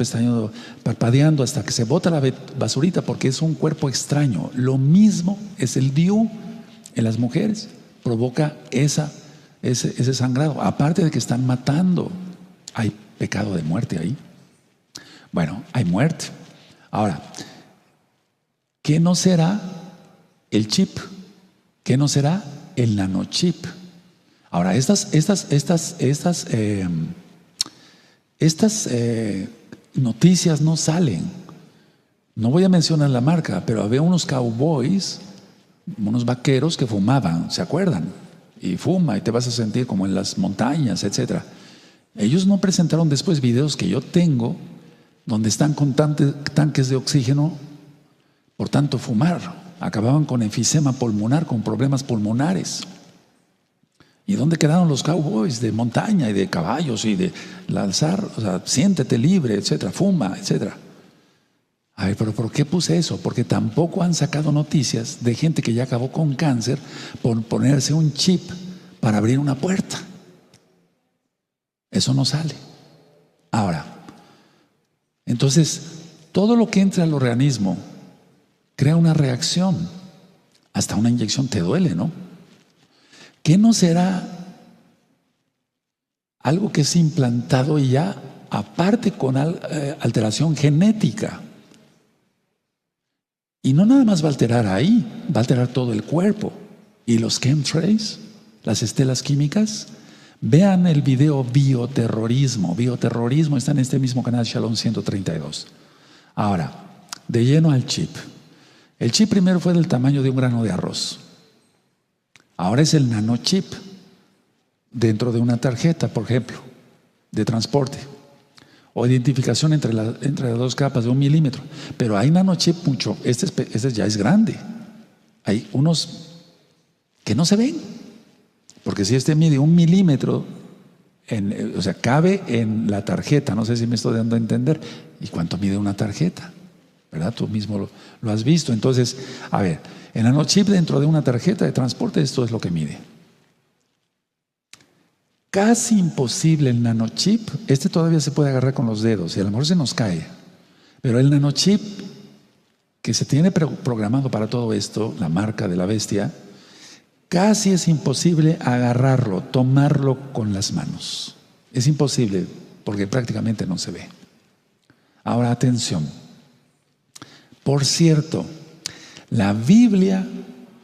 parpadeando hasta que se bota la basurita, porque es un cuerpo extraño. Lo mismo es el DIU en las mujeres, provoca ese sangrado, aparte de que están matando. Hay pecado de muerte ahí. Bueno, hay muerte. Ahora, ¿qué no será el chip? ¿Qué no será el nanochip? Ahora, estas noticias no salen. No voy a mencionar la marca, pero había unos cowboys, unos vaqueros que fumaban, ¿se acuerdan? Y fuma y te vas a sentir como en las montañas, etc. Ellos no presentaron después videos que yo tengo donde están con tanques de oxígeno por tanto fumar. Acababan con enfisema pulmonar, con problemas pulmonares. ¿Y dónde quedaron los cowboys de montaña y de caballos y de lanzar? O sea, siéntete libre, etcétera, fuma, etcétera. A ver, pero ¿por qué puse eso? Porque tampoco han sacado noticias de gente que ya acabó con cáncer por ponerse un chip para abrir una puerta. Eso no sale. Ahora, entonces, todo lo que entra al organismo crea una reacción. Hasta una inyección te duele, ¿no? ¿Qué no será algo que es implantado y ya aparte con alteración genética? Y no nada más va a alterar ahí, va a alterar todo el cuerpo. Y los chemtrails, las estelas químicas, vean el video bioterrorismo. Bioterrorismo está en este mismo canal, Shalom 132. Ahora, de lleno al chip. El chip primero fue del tamaño de un grano de arroz. Ahora es el nanochip dentro de una tarjeta, por ejemplo, de transporte. O identificación entre las dos capas de 1 milímetro. Pero hay nanochip mucho, este ya es grande. Hay unos que no se ven. Porque si este mide 1 milímetro, o sea, cabe en la tarjeta. No sé si me estoy dando a entender. ¿Y cuánto mide una tarjeta? ¿Verdad? Tú mismo lo has visto. Entonces, a ver, el nanochip dentro de una tarjeta de transporte, esto es lo que mide. Casi imposible el nanochip. Este todavía se puede agarrar con los dedos y a lo mejor se nos cae. Pero el nanochip que se tiene programado para todo esto, la marca de la bestia, casi es imposible agarrarlo, tomarlo con las manos. Es imposible porque prácticamente no se ve. Ahora, atención. Por cierto, la Biblia,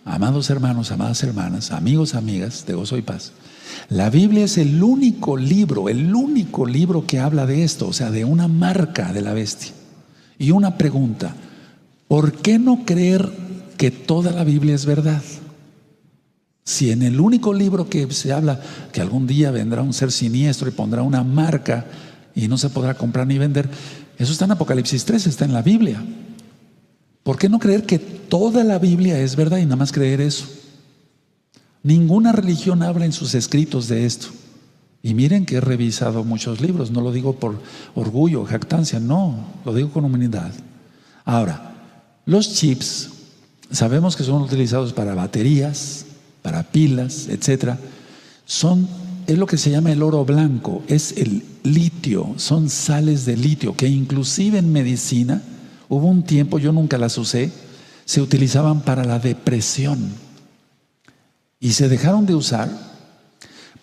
amados hermanos, amadas hermanas, amigos, amigas de Gozo y Paz, la Biblia es el único libro que habla de esto, o sea, de una marca de la bestia. Y una pregunta: ¿por qué no creer que toda la Biblia es verdad? Si en el único libro que se habla que algún día vendrá un ser siniestro y pondrá una marca y no se podrá comprar ni vender, eso está en Apocalipsis 3, está en la Biblia. ¿Por qué no creer que toda la Biblia es verdad y nada más creer eso? Ninguna religión habla en sus escritos de esto. Y miren que he revisado muchos libros, no lo digo por orgullo, jactancia, no, lo digo con humildad. Ahora, los chips sabemos que son utilizados para baterías, para pilas, etcétera. Es lo que se llama el oro blanco, es el litio, son sales de litio que inclusive en medicina, hubo un tiempo, yo nunca las usé, se utilizaban para la depresión y se dejaron de usar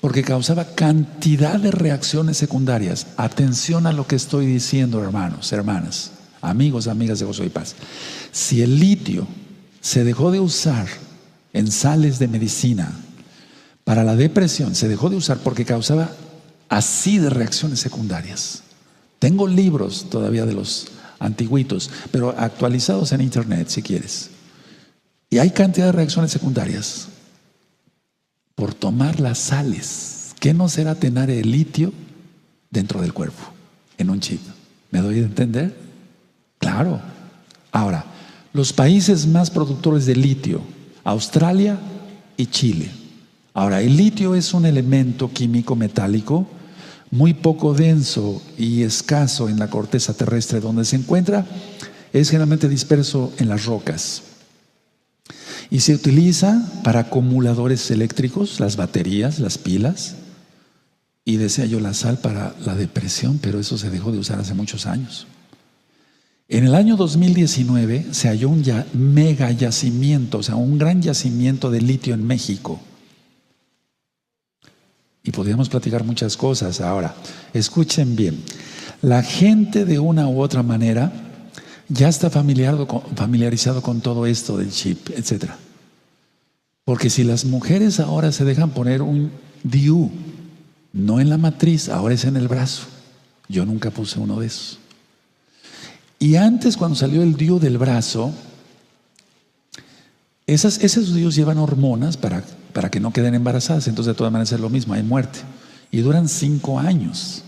porque causaba cantidad de reacciones secundarias. Atención a lo que estoy diciendo, hermanos, hermanas, amigos, amigas de Gozo y Paz. Si el litio se dejó de usar en sales de medicina para la depresión, se dejó de usar porque causaba así de reacciones secundarias. Tengo libros todavía de los antiguitos, pero actualizados en internet si quieres. Y hay cantidad de reacciones secundarias por tomar las sales. ¿Qué no será tener el litio dentro del cuerpo, en un chip? ¿Me doy a entender? Claro. Ahora, los países más productores de litio, Australia y Chile. Ahora, el litio es un elemento químico metálico muy poco denso y escaso en la corteza terrestre donde se encuentra, es generalmente disperso en las rocas. Y se utiliza para acumuladores eléctricos, las baterías, las pilas, y decía yo la sal para la depresión, pero eso se dejó de usar hace muchos años. En el año 2019 se halló un mega yacimiento, o sea, un gran yacimiento de litio en México. Y podríamos platicar muchas cosas. Ahora, escuchen bien. La gente de una u otra manera ya está familiarizado con todo esto del chip, etc. Porque si las mujeres ahora se dejan poner un DIU, no en la matriz, ahora es en el brazo. Yo nunca puse uno de esos. Y antes, cuando salió el DIU del brazo, esos DIUs llevan hormonas para que no queden embarazadas. Entonces de todas maneras es lo mismo, hay muerte. Y duran 5 años.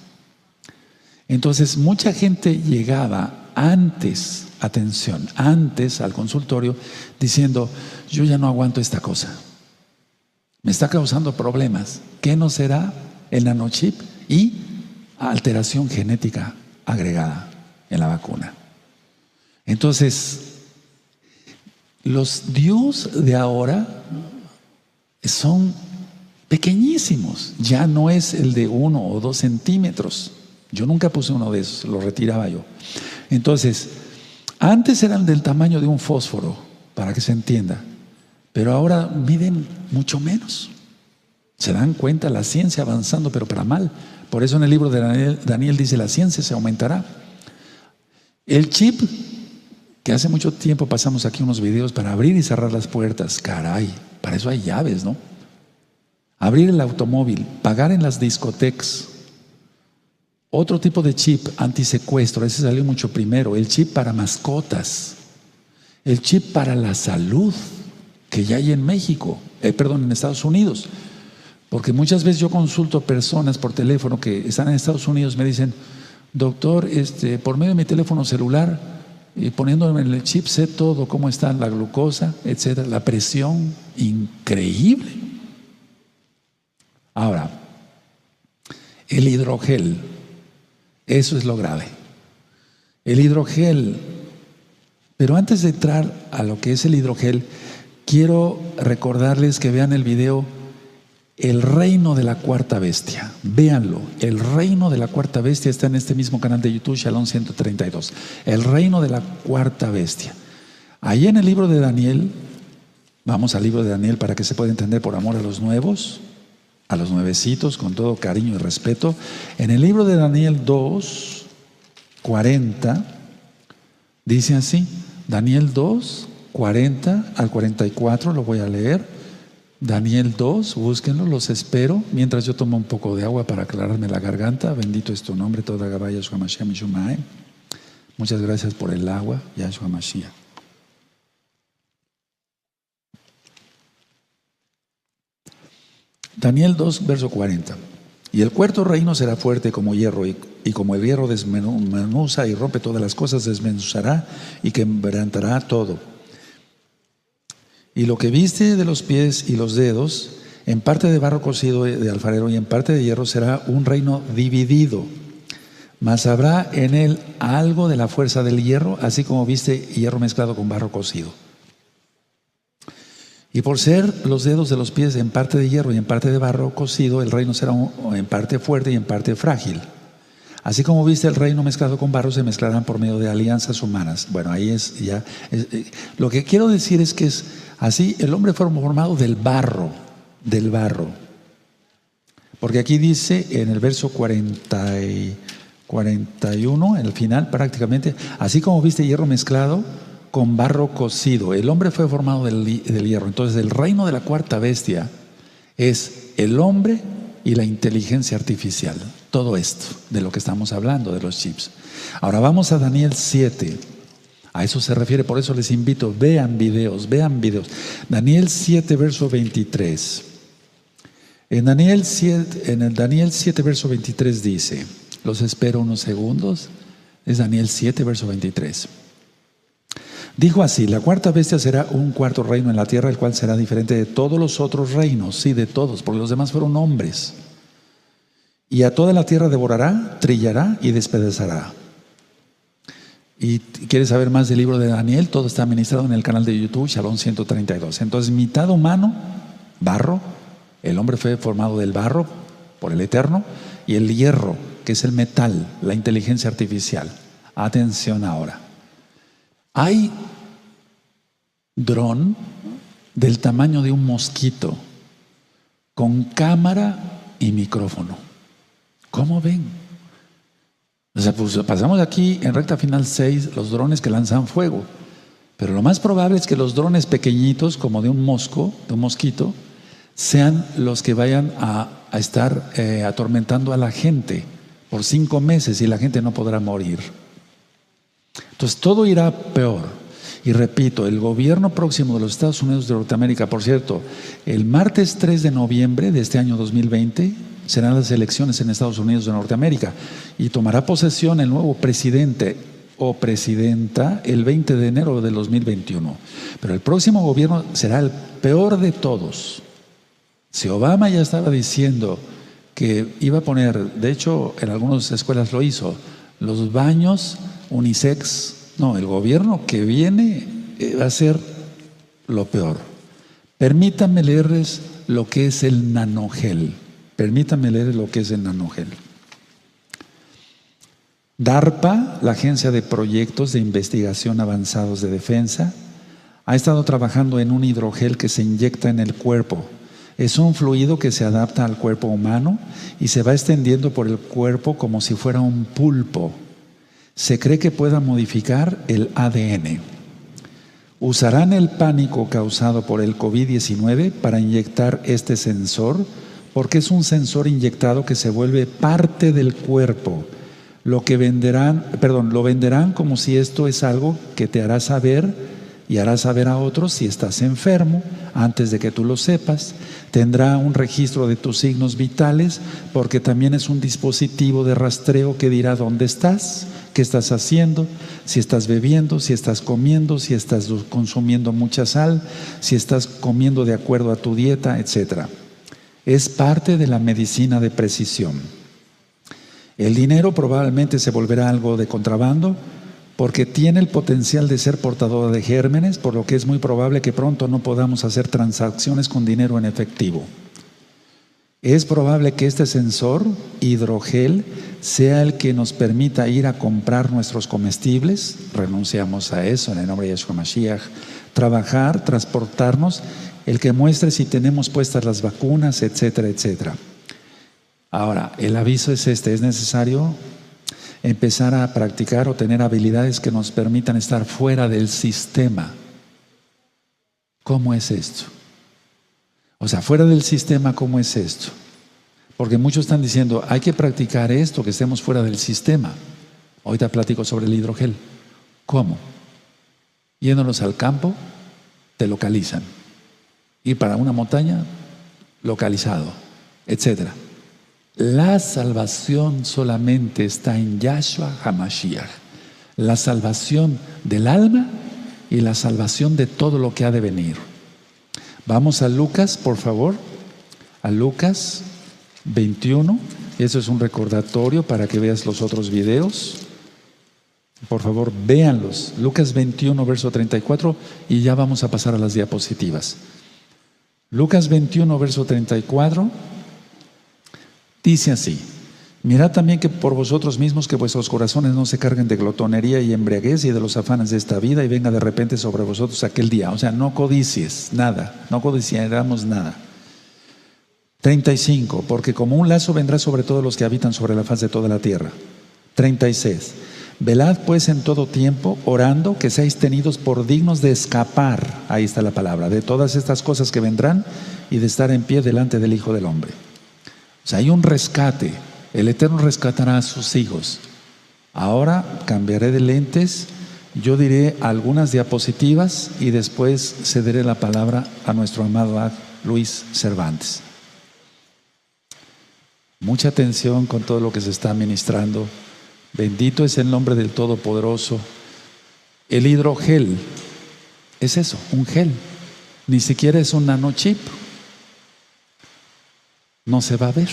Entonces mucha gente llegaba antes, atención, antes al consultorio diciendo: yo ya no aguanto esta cosa, me está causando problemas. ¿Qué no será el nanochip? Y alteración genética agregada en la vacuna. Entonces los DIUs de ahora son pequeñísimos, ya no es el de 1 o 2 centímetros. Yo nunca puse uno de esos, lo retiraba yo. Entonces, antes eran del tamaño de un fósforo, para que se entienda, pero ahora miden mucho menos. Se dan cuenta, la ciencia avanzando, pero para mal. Por eso en el libro de Daniel dice: la ciencia se aumentará. El chip, que hace mucho tiempo pasamos aquí unos videos para abrir y cerrar las puertas. Caray, para eso hay llaves, ¿no? Abrir el automóvil, pagar en las discotecas. Otro tipo de chip antisecuestro, ese salió mucho primero. El chip para mascotas. El chip para la salud, que ya hay en México, en Estados Unidos. Porque muchas veces yo consulto personas por teléfono que están en Estados Unidos, me dicen: doctor, por medio de mi teléfono celular, poniéndome en el chip, sé todo, cómo está la glucosa, etcétera, la presión. Increíble. Ahora, el hidrogel, eso es lo grave. El hidrogel. Pero antes de entrar a lo que es el hidrogel, quiero recordarles que vean el video El reino de la cuarta bestia. Véanlo. El reino de la cuarta bestia está en este mismo canal de YouTube, Shalom 132. El reino de la cuarta bestia. Ahí en el libro de Daniel, vamos al libro de Daniel para que se pueda entender, por amor a los nuevos, a los nuevecitos, con todo cariño y respeto. En el libro de Daniel 2, 40, dice así. Daniel 2, 40 al 44, lo voy a leer. Daniel 2, búsquenlo, los espero. Mientras yo tomo un poco de agua para aclararme la garganta. Bendito es tu nombre, toda Gabaya, Yahshua Mashiach, Mishumai. Muchas gracias por el agua, Yahshua Mashiach. Daniel 2, verso 40. Y el cuarto reino será fuerte como hierro, y como el hierro desmenuza y rompe todas las cosas, desmenuzará y quebrantará todo. Y lo que viste de los pies y los dedos, en parte de barro cocido de alfarero y en parte de hierro, será un reino dividido. Mas habrá en él algo de la fuerza del hierro, así como viste hierro mezclado con barro cocido. Y por ser los dedos de los pies en parte de hierro y en parte de barro cocido, el reino será en parte fuerte y en parte frágil. Así como viste el reino mezclado con barro, se mezclarán por medio de alianzas humanas. Bueno, ahí es ya. Lo que quiero decir es que es así, el hombre fue formado del barro. Porque aquí dice en el verso 41, en el final prácticamente, así como viste hierro mezclado con barro cocido. El hombre fue formado del hierro. Entonces el reino de la cuarta bestia es el hombre y la inteligencia artificial. Todo esto de lo que estamos hablando, de los chips. Ahora vamos a Daniel 7. A eso se refiere, por eso les invito, vean videos. Daniel 7, verso 23. En el Daniel 7, verso 23 dice, los espero unos segundos, es Daniel 7, verso 23. Dijo así: la cuarta bestia será un cuarto reino en la tierra, el cual será diferente de todos los otros reinos, sí, de todos, porque los demás fueron hombres. Y a toda la tierra devorará, trillará y despedazará. Y quieres saber más del libro de Daniel, todo está ministrado en el canal de YouTube, Shalom 132. Entonces, mitad humano, barro, el hombre fue formado del barro por el Eterno, y el hierro, que es el metal, la inteligencia artificial. Atención ahora. Hay dron del tamaño de un mosquito, con cámara y micrófono. ¿Cómo ven? O sea, pues pasamos aquí en recta final 6 los drones que lanzan fuego. Pero lo más probable es que los drones pequeñitos, como de un mosquito, sean los que vayan a estar atormentando a la gente por 5 meses y la gente no podrá morir. Entonces todo irá peor. Y repito, el gobierno próximo de los Estados Unidos de Norteamérica, por cierto, el martes 3 de noviembre de este año 2020 serán las elecciones en Estados Unidos de Norteamérica y tomará posesión el nuevo presidente o presidenta el 20 de enero del 2021. Pero el próximo gobierno será el peor de todos. Si Obama ya estaba diciendo que iba a poner, de hecho en algunas escuelas lo hizo, los baños unisex, no, el gobierno que viene va a ser lo peor. Permítanme leerles lo que es el nanogel. DARPA, la Agencia de Proyectos de Investigación Avanzados de Defensa, ha estado trabajando en un hidrogel que se inyecta en el cuerpo. Es un fluido que se adapta al cuerpo humano y se va extendiendo por el cuerpo como si fuera un pulpo. Se cree que pueda modificar el ADN. Usarán el pánico causado por el COVID-19 para inyectar este sensor, porque es un sensor inyectado que se vuelve parte del cuerpo. Lo venderán como si esto es algo que te hará saber y hará saber a otros si estás enfermo antes de que tú lo sepas. Tendrá un registro de tus signos vitales, porque también es un dispositivo de rastreo que dirá dónde estás, qué estás haciendo, si estás bebiendo, si estás comiendo, si estás consumiendo mucha sal, si estás comiendo de acuerdo a tu dieta, etc. Es parte de la medicina de precisión. El dinero probablemente se volverá algo de contrabando, porque tiene el potencial de ser portador de gérmenes, por lo que es muy probable que pronto no podamos hacer transacciones con dinero en efectivo. Es probable que este sensor hidrogel sea el que nos permita ir a comprar nuestros comestibles. Renunciamos a eso en el nombre de Yeshua Mashiach. Trabajar, transportarnos, el que muestre si tenemos puestas las vacunas, etcétera, etcétera. Ahora, el aviso es este: es necesario empezar a practicar o tener habilidades que nos permitan estar fuera del sistema. ¿Cómo es esto? O sea, fuera del sistema, ¿cómo es esto? Porque muchos están diciendo, hay que practicar esto, que estemos fuera del sistema. Ahorita platico sobre el hidrogel. ¿Cómo? Yéndonos al campo, te localizan. Ir para una montaña, localizado, etcétera. La salvación solamente está en Yahshua HaMashiach. La salvación del alma y la salvación de todo lo que ha de venir. Vamos a Lucas, por favor. A Lucas 21. Eso es un recordatorio para que veas los otros videos. Por favor, véanlos. Lucas 21, verso 34. Y ya vamos a pasar a las diapositivas. Lucas 21, verso 34, dice así: mirad también que por vosotros mismos que vuestros corazones no se carguen de glotonería y embriaguez y de los afanes de esta vida, y venga de repente sobre vosotros aquel día. O sea, no codicies nada, no codiciáramos nada. 35, porque como un lazo vendrá sobre todos los que habitan sobre la faz de toda la tierra. 36, velad pues en todo tiempo, orando que seáis tenidos por dignos de escapar, ahí está la palabra, de todas estas cosas que vendrán y de estar en pie delante del Hijo del Hombre. O sea, hay un rescate. El Eterno rescatará a sus hijos. Ahora cambiaré de lentes, yo diré algunas diapositivas y después cederé la palabra a nuestro amado Luis Cervantes. Mucha atención con todo lo que se está ministrando. Bendito es el nombre del Todopoderoso. El hidrogel es eso, un gel. Ni siquiera es un nanochip. No se va a ver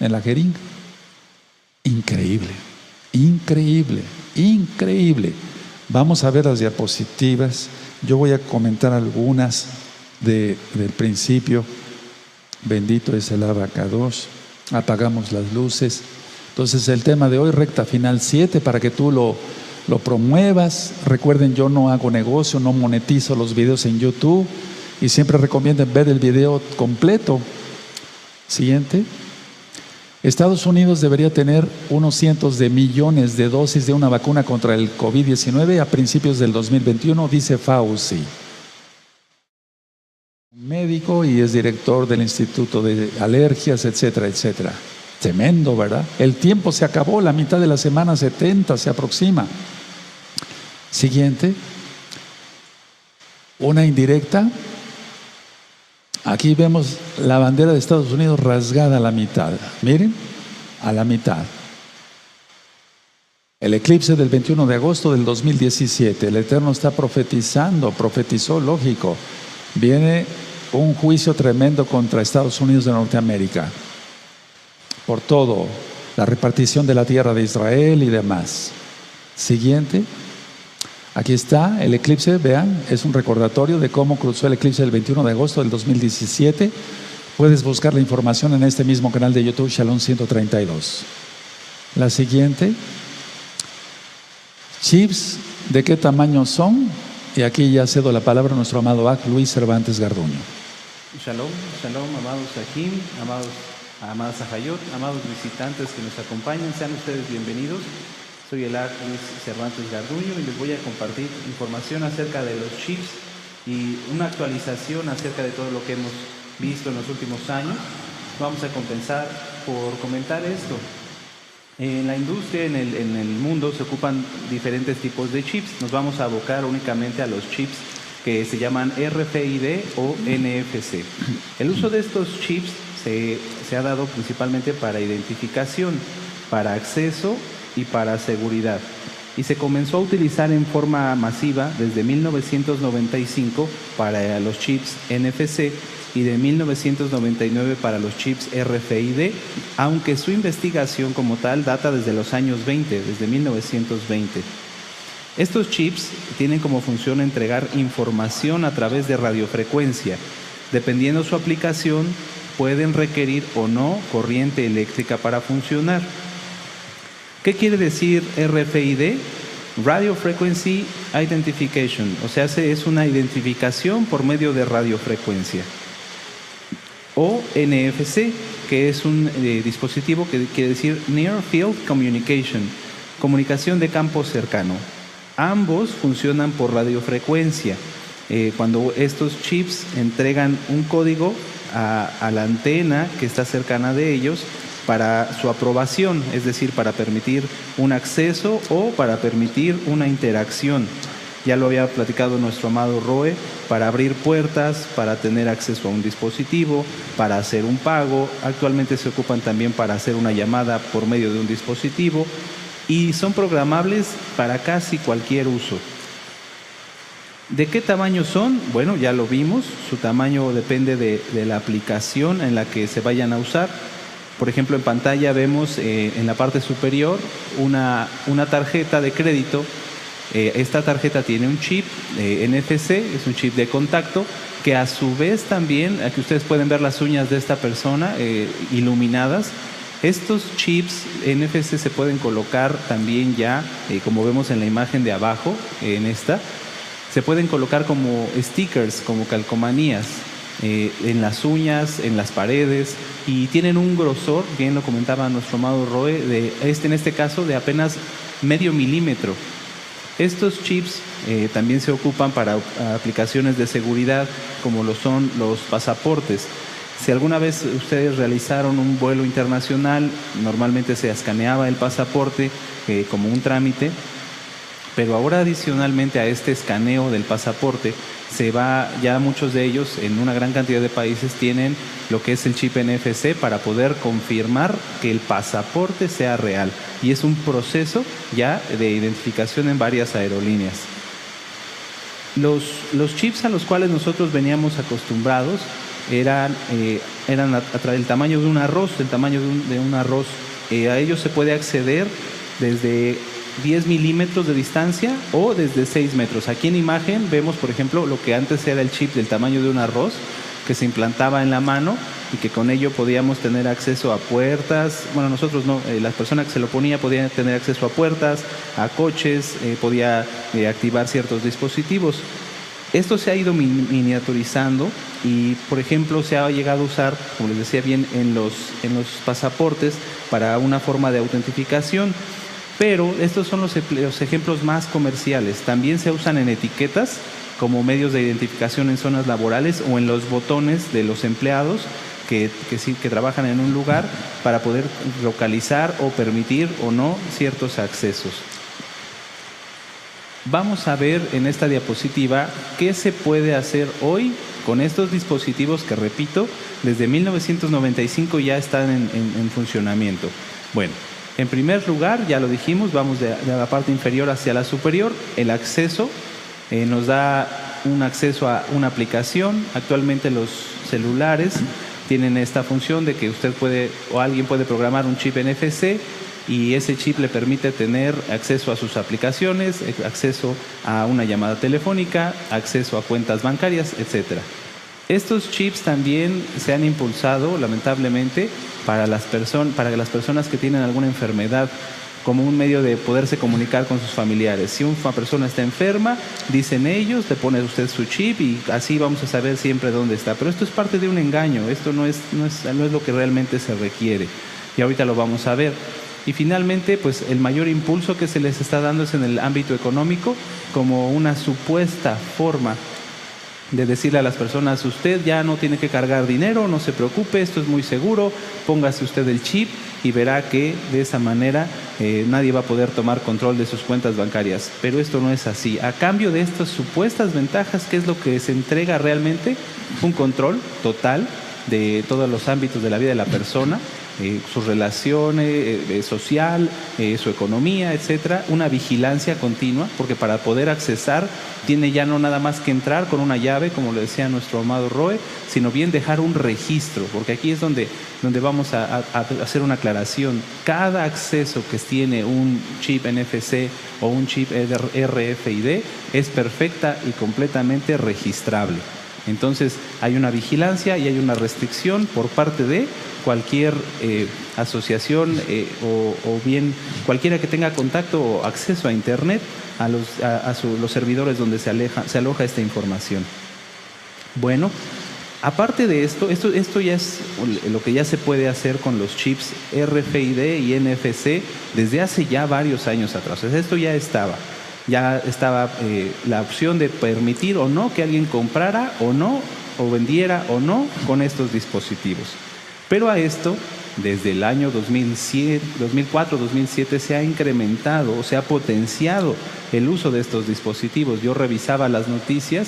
en la jeringa. Increíble, increíble, increíble. Vamos a ver las diapositivas. Yo voy a comentar algunas del principio. Bendito es el Abacados. Apagamos las luces. Entonces el tema de hoy, recta final 7, para que tú lo promuevas. Recuerden, yo no hago negocio, no monetizo los videos en YouTube y siempre recomiendo ver el video completo. Siguiente. Estados Unidos debería tener unos cientos de millones de dosis de una vacuna contra el COVID-19 a principios del 2021, dice Fauci, un médico y es director del Instituto de Alergias, etcétera, etcétera. Tremendo, ¿verdad? El tiempo se acabó, la mitad de la semana 70 se aproxima. Siguiente. Una indirecta. Aquí vemos la bandera de Estados Unidos rasgada a la mitad. Miren, a la mitad. El eclipse del 21 de agosto del 2017. El Eterno está profetizó, lógico. Viene un juicio tremendo contra Estados Unidos de Norteamérica. Por todo, la repartición de la tierra de Israel y demás. Siguiente. Aquí está el eclipse, vean, es un recordatorio de cómo cruzó el eclipse del 21 de agosto del 2017. Puedes buscar la información en este mismo canal de YouTube, Shalom 132. La siguiente. Chips, ¿de qué tamaño son? Y aquí ya cedo la palabra a nuestro amado Luis Cervantes Garduño. Shalom, shalom, amados Sahim, amadas Ajayot, amados visitantes que nos acompañan, sean ustedes bienvenidos. Soy el Luis Cervantes Garduño y les voy a compartir información acerca de los chips y una actualización acerca de todo lo que hemos visto en los últimos años. Vamos a comenzar por comentar esto. En la industria, en el mundo, se ocupan diferentes tipos de chips. Nos vamos a abocar únicamente a los chips que se llaman RFID o NFC. El uso de estos chips se ha dado principalmente para identificación, para acceso y para seguridad. Y se comenzó a utilizar en forma masiva desde 1995 para los chips NFC y de 1999 para los chips RFID, aunque su investigación como tal data desde los años 20, desde 1920. Estos chips tienen como función entregar información a través de radiofrecuencia. Dependiendo su aplicación, pueden requerir o no corriente eléctrica para funcionar. ¿Qué quiere decir RFID? Radio Frequency Identification, o sea, es una identificación por medio de radiofrecuencia. O NFC, que es un dispositivo que quiere decir Near Field Communication, comunicación de campo cercano. Ambos funcionan por radiofrecuencia. Cuando estos chips entregan un código a la antena que está cercana de ellos, para su aprobación, es decir, para permitir un acceso o para permitir una interacción. Ya lo había platicado nuestro amado Roe, para abrir puertas, para tener acceso a un dispositivo, para hacer un pago. Actualmente se ocupan también para hacer una llamada por medio de un dispositivo y son programables para casi cualquier uso. ¿De qué tamaño son? Bueno, ya lo vimos, su tamaño depende de la aplicación en la que se vayan a usar. Por ejemplo, en pantalla vemos en la parte superior una tarjeta de crédito Esta tarjeta tiene un chip NFC, es un chip de contacto, que a su vez también, aquí ustedes pueden ver las uñas de esta persona iluminadas. Estos chips NFC se pueden colocar también ya, como vemos en la imagen de abajo, en esta, se pueden colocar como stickers, como calcomanías, en las uñas, en las paredes, y tienen un grosor, bien lo comentaba nuestro amado Roe, en este caso de apenas medio milímetro. Estos chips también se ocupan para aplicaciones de seguridad, como lo son los pasaportes. Si alguna vez ustedes realizaron un vuelo internacional, normalmente se escaneaba el pasaporte como un trámite, pero ahora adicionalmente a este escaneo del pasaporte, ya muchos de ellos en una gran cantidad de países tienen lo que es el chip NFC para poder confirmar que el pasaporte sea real. Y es un proceso ya de identificación en varias aerolíneas. Los chips a los cuales nosotros veníamos acostumbrados eran el tamaño de un arroz, de un arroz. A ellos se puede acceder desde 10 milímetros de distancia o desde 6 metros. Aquí en imagen vemos, por ejemplo, lo que antes era el chip del tamaño de un arroz, que se implantaba en la mano y que con ello podíamos tener acceso a puertas. Bueno, nosotros no, la persona que se lo ponía podía tener acceso a puertas, a coches, podía activar ciertos dispositivos. Esto se ha ido miniaturizando y, por ejemplo, se ha llegado a usar, como les decía bien, en los pasaportes para una forma de autentificación. Pero estos son los ejemplos más comerciales. También se usan en etiquetas como medios de identificación en zonas laborales o en los botones de los empleados que trabajan en un lugar para poder localizar o permitir o no ciertos accesos. Vamos a ver en esta diapositiva qué se puede hacer hoy con estos dispositivos que, repito, desde 1995 ya están en funcionamiento. Bueno, en primer lugar, ya lo dijimos, vamos de la parte inferior hacia la superior. El acceso nos da un acceso a una aplicación. Actualmente los celulares tienen esta función de que usted puede o alguien puede programar un chip NFC y ese chip le permite tener acceso a sus aplicaciones, acceso a una llamada telefónica, acceso a cuentas bancarias, etcétera. Estos chips también se han impulsado, lamentablemente, para las personas que tienen alguna enfermedad, como un medio de poderse comunicar con sus familiares. Si una persona está enferma, dicen ellos, le pone usted su chip y así vamos a saber siempre dónde está. Pero esto es parte de un engaño, esto no es lo que realmente se requiere. Y ahorita lo vamos a ver. Y finalmente, pues el mayor impulso que se les está dando es en el ámbito económico, como una supuesta forma de decirle a las personas: usted ya no tiene que cargar dinero, no se preocupe, esto es muy seguro, póngase usted el chip y verá que de esa manera nadie va a poder tomar control de sus cuentas bancarias. Pero esto no es así. A cambio de estas supuestas ventajas, ¿qué es lo que se entrega realmente? Un control total de todos los ámbitos de la vida de la persona, sus relaciones, social, su economía, etcétera, una vigilancia continua, porque para poder accesar tiene ya no nada más que entrar con una llave, como lo decía nuestro amado Roe, sino bien dejar un registro, porque aquí es donde vamos a hacer una aclaración. Cada acceso que tiene un chip NFC o un chip RFID es perfecta y completamente registrable. Entonces hay una vigilancia y hay una restricción por parte de cualquier asociación o bien cualquiera que tenga contacto o acceso a Internet a los servidores donde se aloja esta información. Bueno, aparte de esto ya es lo que ya se puede hacer con los chips RFID y NFC desde hace ya varios años atrás. O sea, esto ya estaba la opción de permitir o no que alguien comprara o no, o vendiera o no con estos dispositivos. Pero a esto, desde el año 2004-2007 se ha incrementado o se ha potenciado el uso de estos dispositivos. Yo revisaba las noticias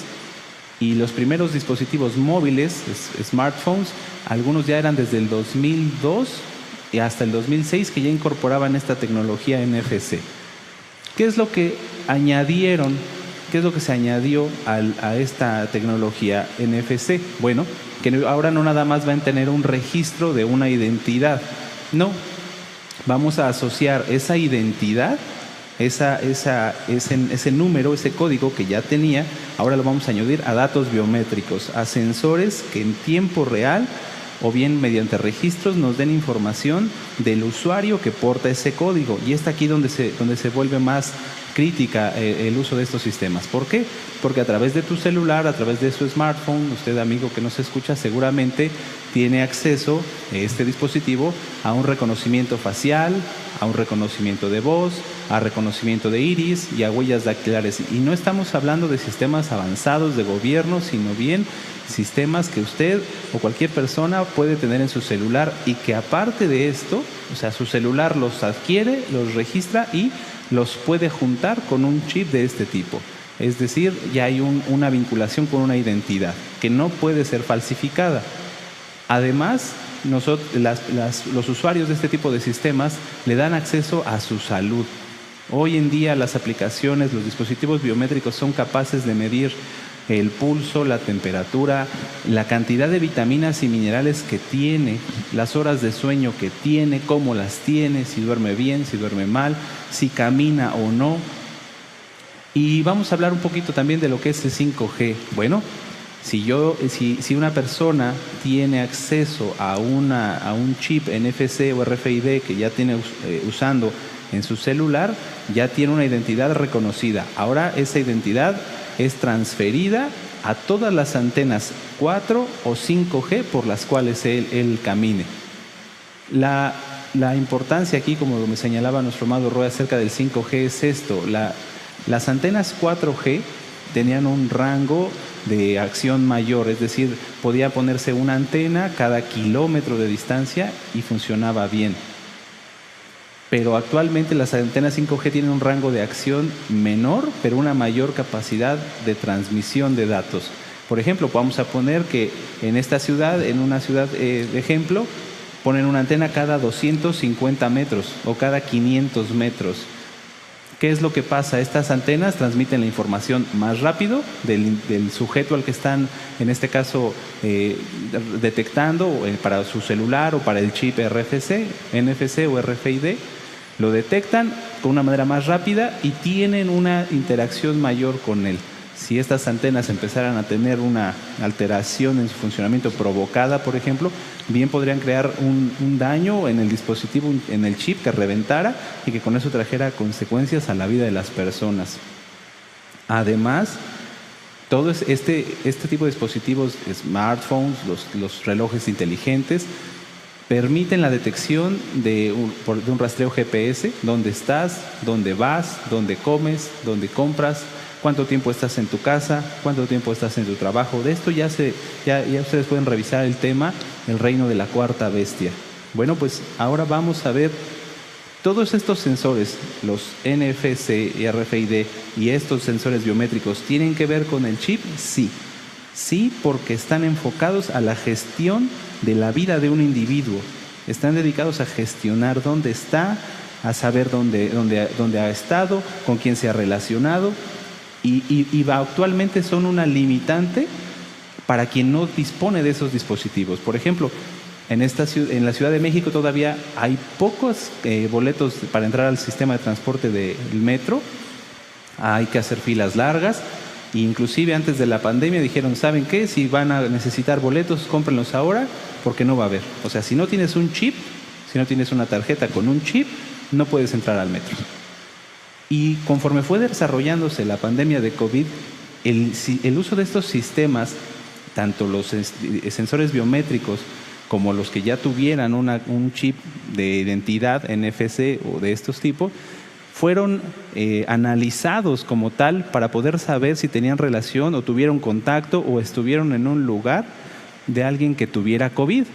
y los primeros dispositivos móviles, smartphones, algunos ya eran desde el 2002 y hasta el 2006 que ya incorporaban esta tecnología NFC. ¿Qué es lo que añadieron? ¿Qué es lo que se añadió a esta tecnología NFC? Bueno, que ahora no nada más van a tener un registro de una identidad. No, vamos a asociar esa identidad ese número, ese código que ya tenía, ahora lo vamos a añadir a datos biométricos, a sensores que en tiempo real o bien mediante registros nos den información del usuario que porta ese código. Y está aquí donde se vuelve más crítica el uso de estos sistemas. ¿Por qué? Porque a través de tu celular, a través de su smartphone, usted, amigo que nos escucha, seguramente tiene acceso este dispositivo a un reconocimiento facial, a un reconocimiento de voz, a reconocimiento de iris y a huellas dactilares. Y no estamos hablando de sistemas avanzados de gobierno, sino bien sistemas que usted o cualquier persona puede tener en su celular, y que aparte de esto, o sea, su celular los adquiere, los registra y los puede juntar con un chip de este tipo. Es decir, ya hay una vinculación con una identidad que no puede ser falsificada. Además, los usuarios de este tipo de sistemas le dan acceso a su salud. Hoy en día las aplicaciones, los dispositivos biométricos son capaces de medir el pulso, la temperatura, la cantidad de vitaminas y minerales que tiene, las horas de sueño que tiene, cómo las tiene, si duerme bien, si duerme mal, si camina o no. Y vamos a hablar un poquito también de lo que es el 5G. Bueno, si una persona tiene acceso a un chip NFC o RFID que ya tiene usando en su celular, ya tiene una identidad reconocida. Ahora esa identidad es transferida a todas las antenas 4 o 5G por las cuales él camine. La importancia aquí, como me señalaba nuestro amado Roy acerca del 5G, es esto. Las antenas 4G tenían un rango de acción mayor, es decir, podía ponerse una antena cada kilómetro de distancia y funcionaba bien. Pero actualmente las antenas 5G tienen un rango de acción menor, pero una mayor capacidad de transmisión de datos. Por ejemplo, vamos a poner que en esta ciudad, en una ciudad de ejemplo, ponen una antena cada 250 metros o cada 500 metros. ¿Qué es lo que pasa? Estas antenas transmiten la información más rápido del sujeto al que están, en este caso, detectando para su celular o para el chip NFC o RFID. Lo detectan con una manera más rápida y tienen una interacción mayor con él. Si estas antenas empezaran a tener una alteración en su funcionamiento provocada, por ejemplo, bien podrían crear un daño en el dispositivo, en el chip, que reventara y que con eso trajera consecuencias a la vida de las personas. Además, todo este tipo de dispositivos, smartphones, los relojes inteligentes, permiten la detección de un rastreo GPS, dónde estás, dónde vas, dónde comes, dónde compras, cuánto tiempo estás en tu casa, cuánto tiempo estás en tu trabajo. De esto ya ustedes pueden revisar el tema, el reino de la cuarta bestia. Bueno, pues ahora vamos a ver todos estos sensores, los NFC y RFID y estos sensores biométricos, ¿tienen que ver con el chip? Sí. Sí, porque están enfocados a la gestión de la vida de un individuo. Están dedicados a gestionar dónde está, a saber dónde ha estado, con quién se ha relacionado. Y actualmente son una limitante para quien no dispone de esos dispositivos. Por ejemplo, en la Ciudad de México todavía hay pocos boletos para entrar al sistema de transporte del metro. Hay que hacer filas largas. Inclusive antes de la pandemia dijeron, ¿saben qué? Si van a necesitar boletos, cómprenlos ahora porque no va a haber. O sea, si no tienes un chip, si no tienes una tarjeta con un chip, no puedes entrar al metro. Y conforme fue desarrollándose la pandemia de COVID, el uso de estos sistemas, tanto los sensores biométricos como los que ya tuvieran un chip de identidad NFC o de estos tipos, fueron analizados como tal para poder saber si tenían relación o tuvieron contacto o estuvieron en un lugar de alguien que tuviera COVID.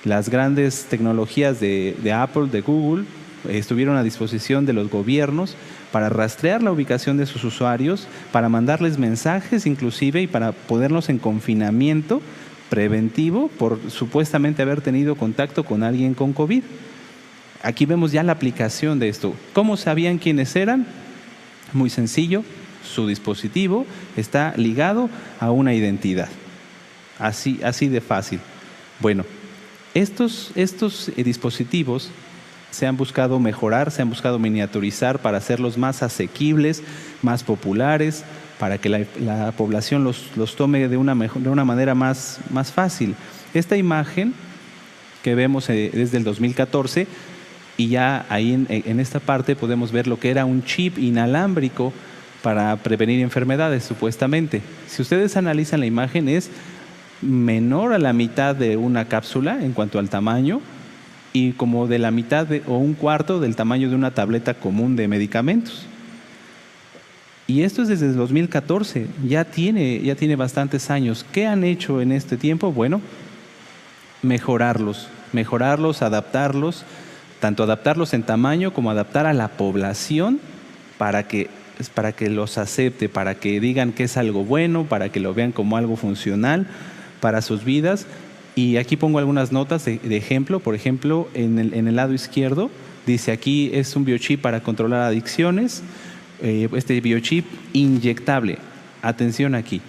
Las grandes tecnologías de Apple, de Google, estuvieron a disposición de los gobiernos para rastrear la ubicación de sus usuarios, para mandarles mensajes inclusive y para ponerlos en confinamiento preventivo por supuestamente haber tenido contacto con alguien con COVID. Aquí vemos ya la aplicación de esto. ¿Cómo sabían quiénes eran? Muy sencillo, su dispositivo está ligado a una identidad. Así de fácil. Bueno, estos dispositivos se han buscado mejorar, se han buscado miniaturizar para hacerlos más asequibles, más populares, para que la población los tome de una manera más fácil. Esta imagen que vemos desde el 2014, y ya ahí en esta parte podemos ver lo que era un chip inalámbrico para prevenir enfermedades, supuestamente. Si ustedes analizan la imagen, es menor a la mitad de una cápsula en cuanto al tamaño y como de la mitad o un cuarto del tamaño de una tableta común de medicamentos. Y esto es desde el 2014, ya tiene bastantes años. ¿Qué han hecho en este tiempo? Bueno, mejorarlos, adaptarlos, tanto adaptarlos en tamaño como adaptar a la población para que los acepte, para que digan que es algo bueno, para que lo vean como algo funcional para sus vidas. Y aquí pongo algunas notas de ejemplo. Por ejemplo, en el lado izquierdo dice aquí es un biochip para controlar adicciones. Este biochip inyectable. Atención aquí.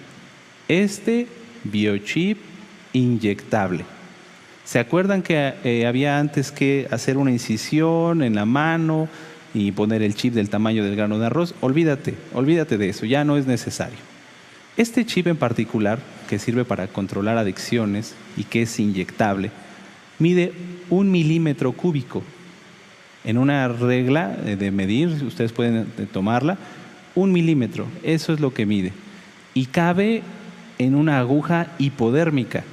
Este biochip inyectable. ¿Se acuerdan que había antes que hacer una incisión en la mano y poner el chip del tamaño del grano de arroz? Olvídate de eso, ya no es necesario. Este chip en particular, que sirve para controlar adicciones y que es inyectable, mide 1 milímetro cúbico. En una regla de medir, ustedes pueden tomarla, 1 milímetro, eso es lo que mide. Y cabe en una aguja hipodérmica.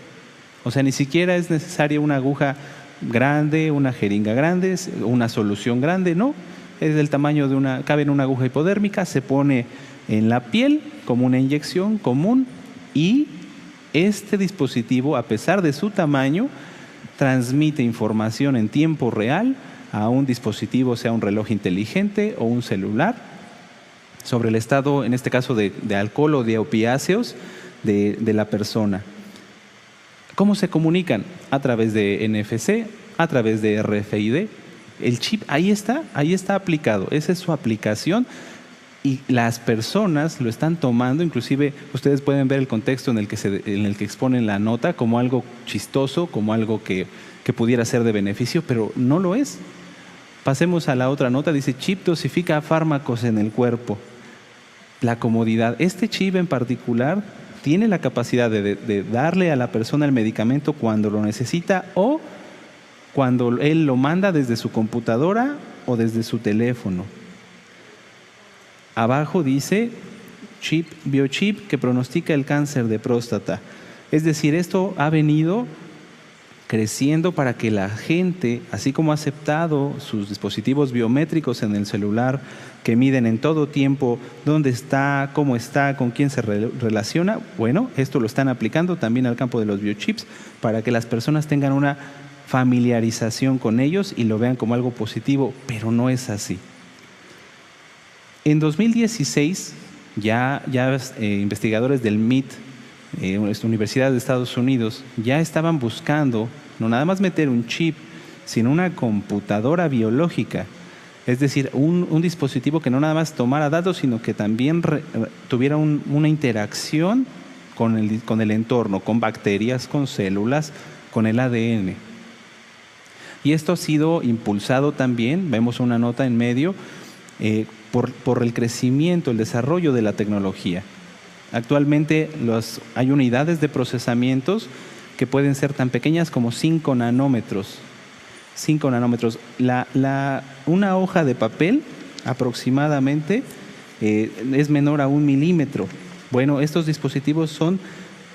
O sea, ni siquiera es necesaria una aguja grande, una jeringa grande, una solución grande, no. Es del tamaño cabe en una aguja hipodérmica, se pone en la piel como una inyección común y este dispositivo, a pesar de su tamaño, transmite información en tiempo real a un dispositivo, sea un reloj inteligente o un celular, sobre el estado, en este caso, de alcohol o de opiáceos de la persona. ¿Cómo se comunican? A través de NFC, a través de RFID. El chip ahí está aplicado, esa es su aplicación y las personas lo están tomando. Inclusive ustedes pueden ver el contexto en el que exponen la nota como algo chistoso, como algo que pudiera ser de beneficio, pero no lo es. Pasemos a la otra nota, dice chip dosifica fármacos en el cuerpo. La comodidad, este chip en particular tiene la capacidad de darle a la persona el medicamento cuando lo necesita o cuando él lo manda desde su computadora o desde su teléfono. Abajo dice biochip que pronostica el cáncer de próstata. Es decir, esto ha venido creciendo para que la gente, así como ha aceptado sus dispositivos biométricos en el celular, que miden en todo tiempo dónde está, cómo está, con quién se relaciona, bueno, esto lo están aplicando también al campo de los biochips para que las personas tengan una familiarización con ellos y lo vean como algo positivo, pero no es así. En 2016, ya investigadores del MIT, Universidad de Estados Unidos, ya estaban buscando no nada más meter un chip, sino una computadora biológica. Es decir, un dispositivo que no nada más tomara datos, sino que también tuviera una interacción con el entorno, con bacterias, con células, con el ADN. Y esto ha sido impulsado también, vemos una nota en medio, por el crecimiento, el desarrollo de la tecnología. Actualmente hay unidades de procesamientos que pueden ser tan pequeñas como 5 nanómetros. 5 nanómetros. Una hoja de papel aproximadamente es menor a 1 milímetro. Bueno, estos dispositivos son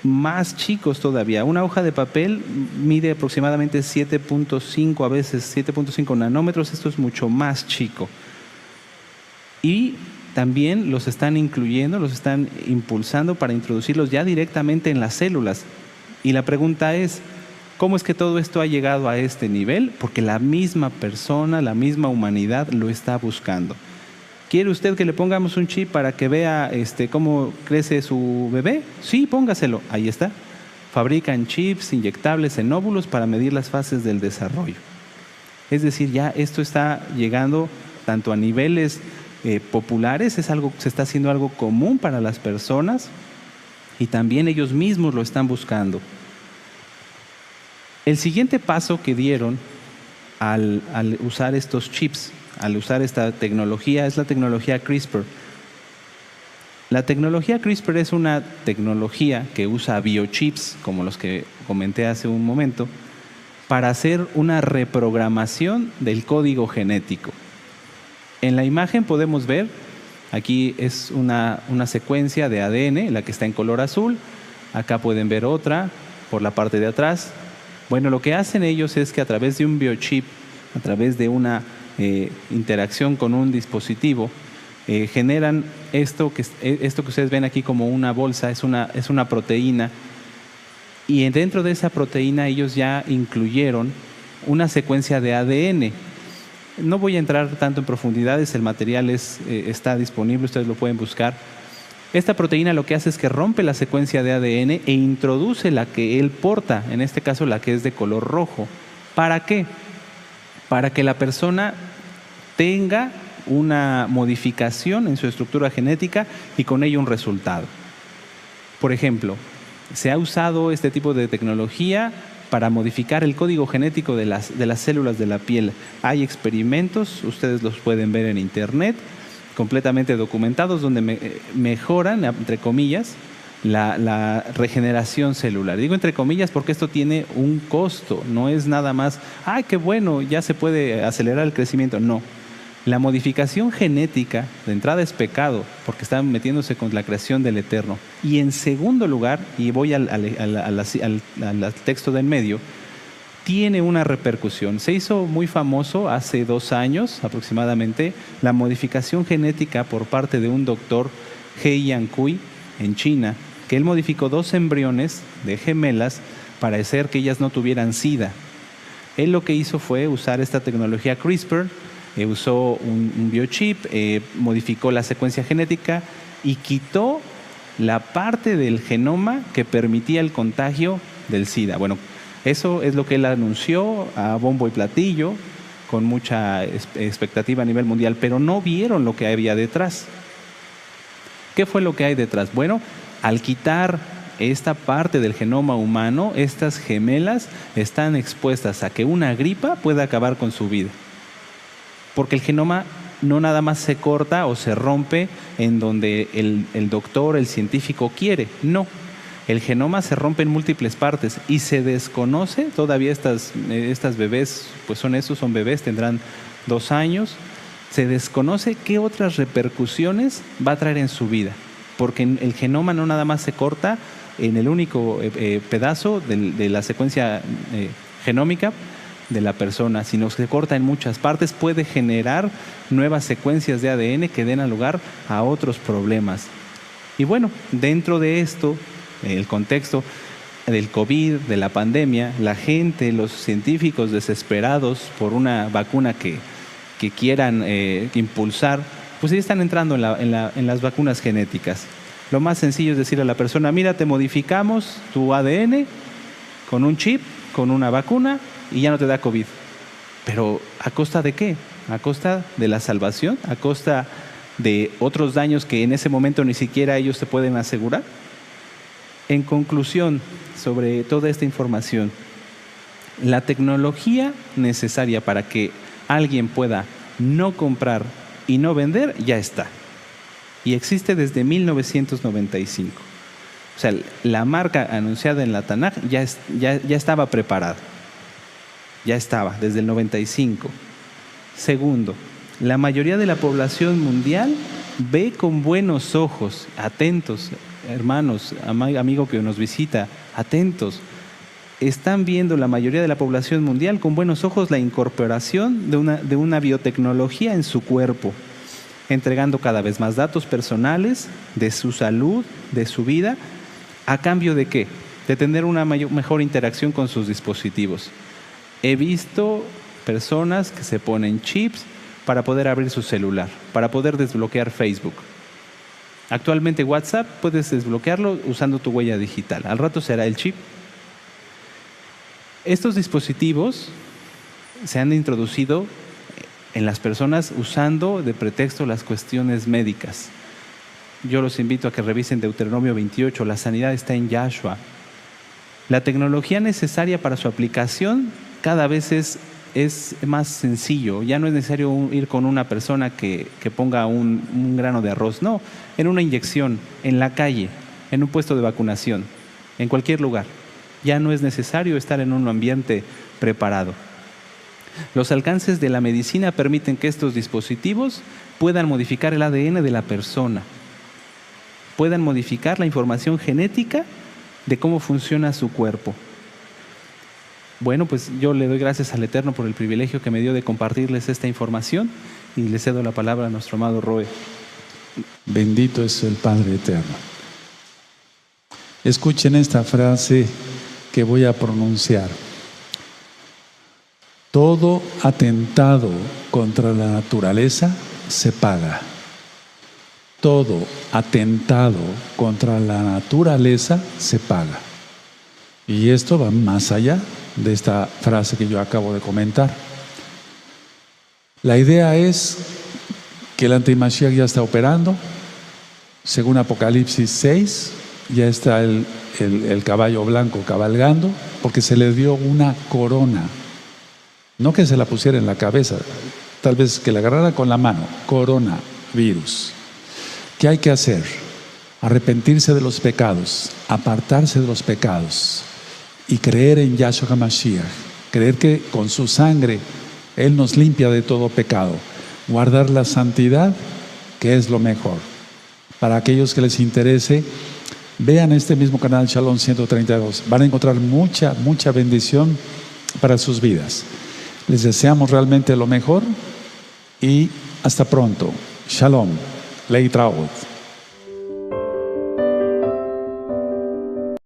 más chicos todavía. Una hoja de papel mide aproximadamente 7.5, a veces 7.5 nanómetros. Esto es mucho más chico. Y también los están incluyendo, los están impulsando para introducirlos ya directamente en las células. Y la pregunta es, ¿cómo es que todo esto ha llegado a este nivel? Porque la misma persona, la misma humanidad lo está buscando. ¿Quiere usted que le pongamos un chip para que vea cómo crece su bebé? Sí, póngaselo. Ahí está. Fabrican chips inyectables en óvulos para medir las fases del desarrollo. Es decir, ya esto está llegando tanto a niveles populares, se está haciendo algo común para las personas y también ellos mismos lo están buscando. El siguiente paso que dieron al usar estos chips, al usar esta tecnología, es la tecnología CRISPR. La tecnología CRISPR es una tecnología que usa biochips, como los que comenté hace un momento, para hacer una reprogramación del código genético. En la imagen podemos ver, aquí es una secuencia de ADN, la que está en color azul. Acá pueden ver otra por la parte de atrás. Bueno, lo que hacen ellos es que a través de un biochip, a través de una interacción con un dispositivo, generan esto que ustedes ven aquí como una bolsa, es una proteína. Y dentro de esa proteína ellos ya incluyeron una secuencia de ADN. No voy a entrar tanto en profundidades, el material está disponible, ustedes lo pueden buscar. Esta proteína lo que hace es que rompe la secuencia de ADN e introduce la que él porta, en este caso la que es de color rojo. ¿Para qué? Para que la persona tenga una modificación en su estructura genética y con ello un resultado. Por ejemplo, se ha usado este tipo de tecnología para modificar el código genético de las células de la piel. Hay experimentos, ustedes los pueden ver en internet, completamente documentados, donde mejoran, entre comillas, la regeneración celular. Digo entre comillas porque esto tiene un costo, no es nada más, ¡ay, qué bueno, ya se puede acelerar el crecimiento! No. La modificación genética, de entrada, es pecado, porque están metiéndose con la creación del Eterno. Y en segundo lugar, y voy al texto del medio, tiene una repercusión. Se hizo muy famoso hace 2 años aproximadamente la modificación genética por parte de un doctor, He Yankui, en China, que él modificó 2 embriones de gemelas para hacer que ellas no tuvieran SIDA. Él lo que hizo fue usar esta tecnología CRISPR, usó un biochip, modificó la secuencia genética y quitó la parte del genoma que permitía el contagio del SIDA. Bueno, eso es lo que él anunció a bombo y platillo, con mucha expectativa a nivel mundial, pero no vieron lo que había detrás. ¿Qué fue lo que hay detrás? Bueno, al quitar esta parte del genoma humano, estas gemelas están expuestas a que una gripa pueda acabar con su vida. Porque el genoma no nada más se corta o se rompe en donde el doctor, el científico quiere. No, el genoma se rompe en múltiples partes y se desconoce. Todavía estas bebés, pues son bebés, tendrán 2 años. Se desconoce qué otras repercusiones va a traer en su vida. Porque el genoma no nada más se corta en el único pedazo de la secuencia genómica de la persona, sino que se corta en muchas partes, puede generar nuevas secuencias de ADN que den lugar a otros problemas. Y bueno, dentro de esto, el contexto del COVID, de la pandemia, la gente, los científicos desesperados por una vacuna que quieran impulsar, pues ya están entrando en las vacunas genéticas. Lo más sencillo es decirle a la persona, mira, te modificamos tu ADN con un chip, con una vacuna, y ya no te da COVID. Pero ¿a costa de qué? ¿A costa de la salvación? ¿A costa de otros daños que en ese momento ni siquiera ellos te pueden asegurar? En conclusión, sobre toda esta información, la tecnología necesaria para que alguien pueda no comprar y no vender ya está. Y existe desde 1995. O sea, la marca anunciada en la Tanaj ya estaba preparada. Ya estaba, desde el 95. Segundo, la mayoría de la población mundial ve con buenos ojos, atentos, hermanos, amigo que nos visita, atentos. Están viendo la mayoría de la población mundial con buenos ojos la incorporación de una biotecnología en su cuerpo, entregando cada vez más datos personales de su salud, de su vida, ¿a cambio de qué? De tener una mejor interacción con sus dispositivos. He visto personas que se ponen chips para poder abrir su celular, para poder desbloquear Facebook. Actualmente WhatsApp puedes desbloquearlo usando tu huella digital. Al rato será el chip. Estos dispositivos se han introducido en las personas usando de pretexto las cuestiones médicas. Yo los invito a que revisen Deuteronomio 28, la sanidad está en Yahshua. La tecnología necesaria para su aplicación cada vez es es más sencillo. Ya no es necesario ir con una persona que ponga un grano de arroz. No, en una inyección, en la calle, en un puesto de vacunación, en cualquier lugar. Ya no es necesario estar en un ambiente preparado. Los alcances de la medicina permiten que estos dispositivos puedan modificar el ADN de la persona, puedan modificar la información genética de cómo funciona su cuerpo. Bueno, pues yo le doy gracias al Eterno por el privilegio que me dio de compartirles esta información y le cedo la palabra a nuestro amado Roe. Bendito es el Padre Eterno. Escuchen esta frase que voy a pronunciar. Todo atentado contra la naturaleza se paga. Todo atentado contra la naturaleza se paga. Y esto va más allá de esta frase que yo acabo de comentar. La idea es que el antimashiach ya está operando. Según Apocalipsis 6, ya está el caballo blanco cabalgando, porque se le dio una corona. No que se la pusiera en la cabeza, tal vez que la agarrara con la mano. Coronavirus. ¿Qué hay que hacer? Arrepentirse de los pecados, apartarse de los pecados y creer en Yahshua HaMashiach. Creer que con su sangre Él nos limpia de todo pecado. Guardar la santidad, que es lo mejor. Para aquellos que les interese, vean este mismo canal Shalom 132. Van a encontrar mucha bendición para sus vidas. Les deseamos realmente lo mejor y hasta pronto. Shalom. Leitraot.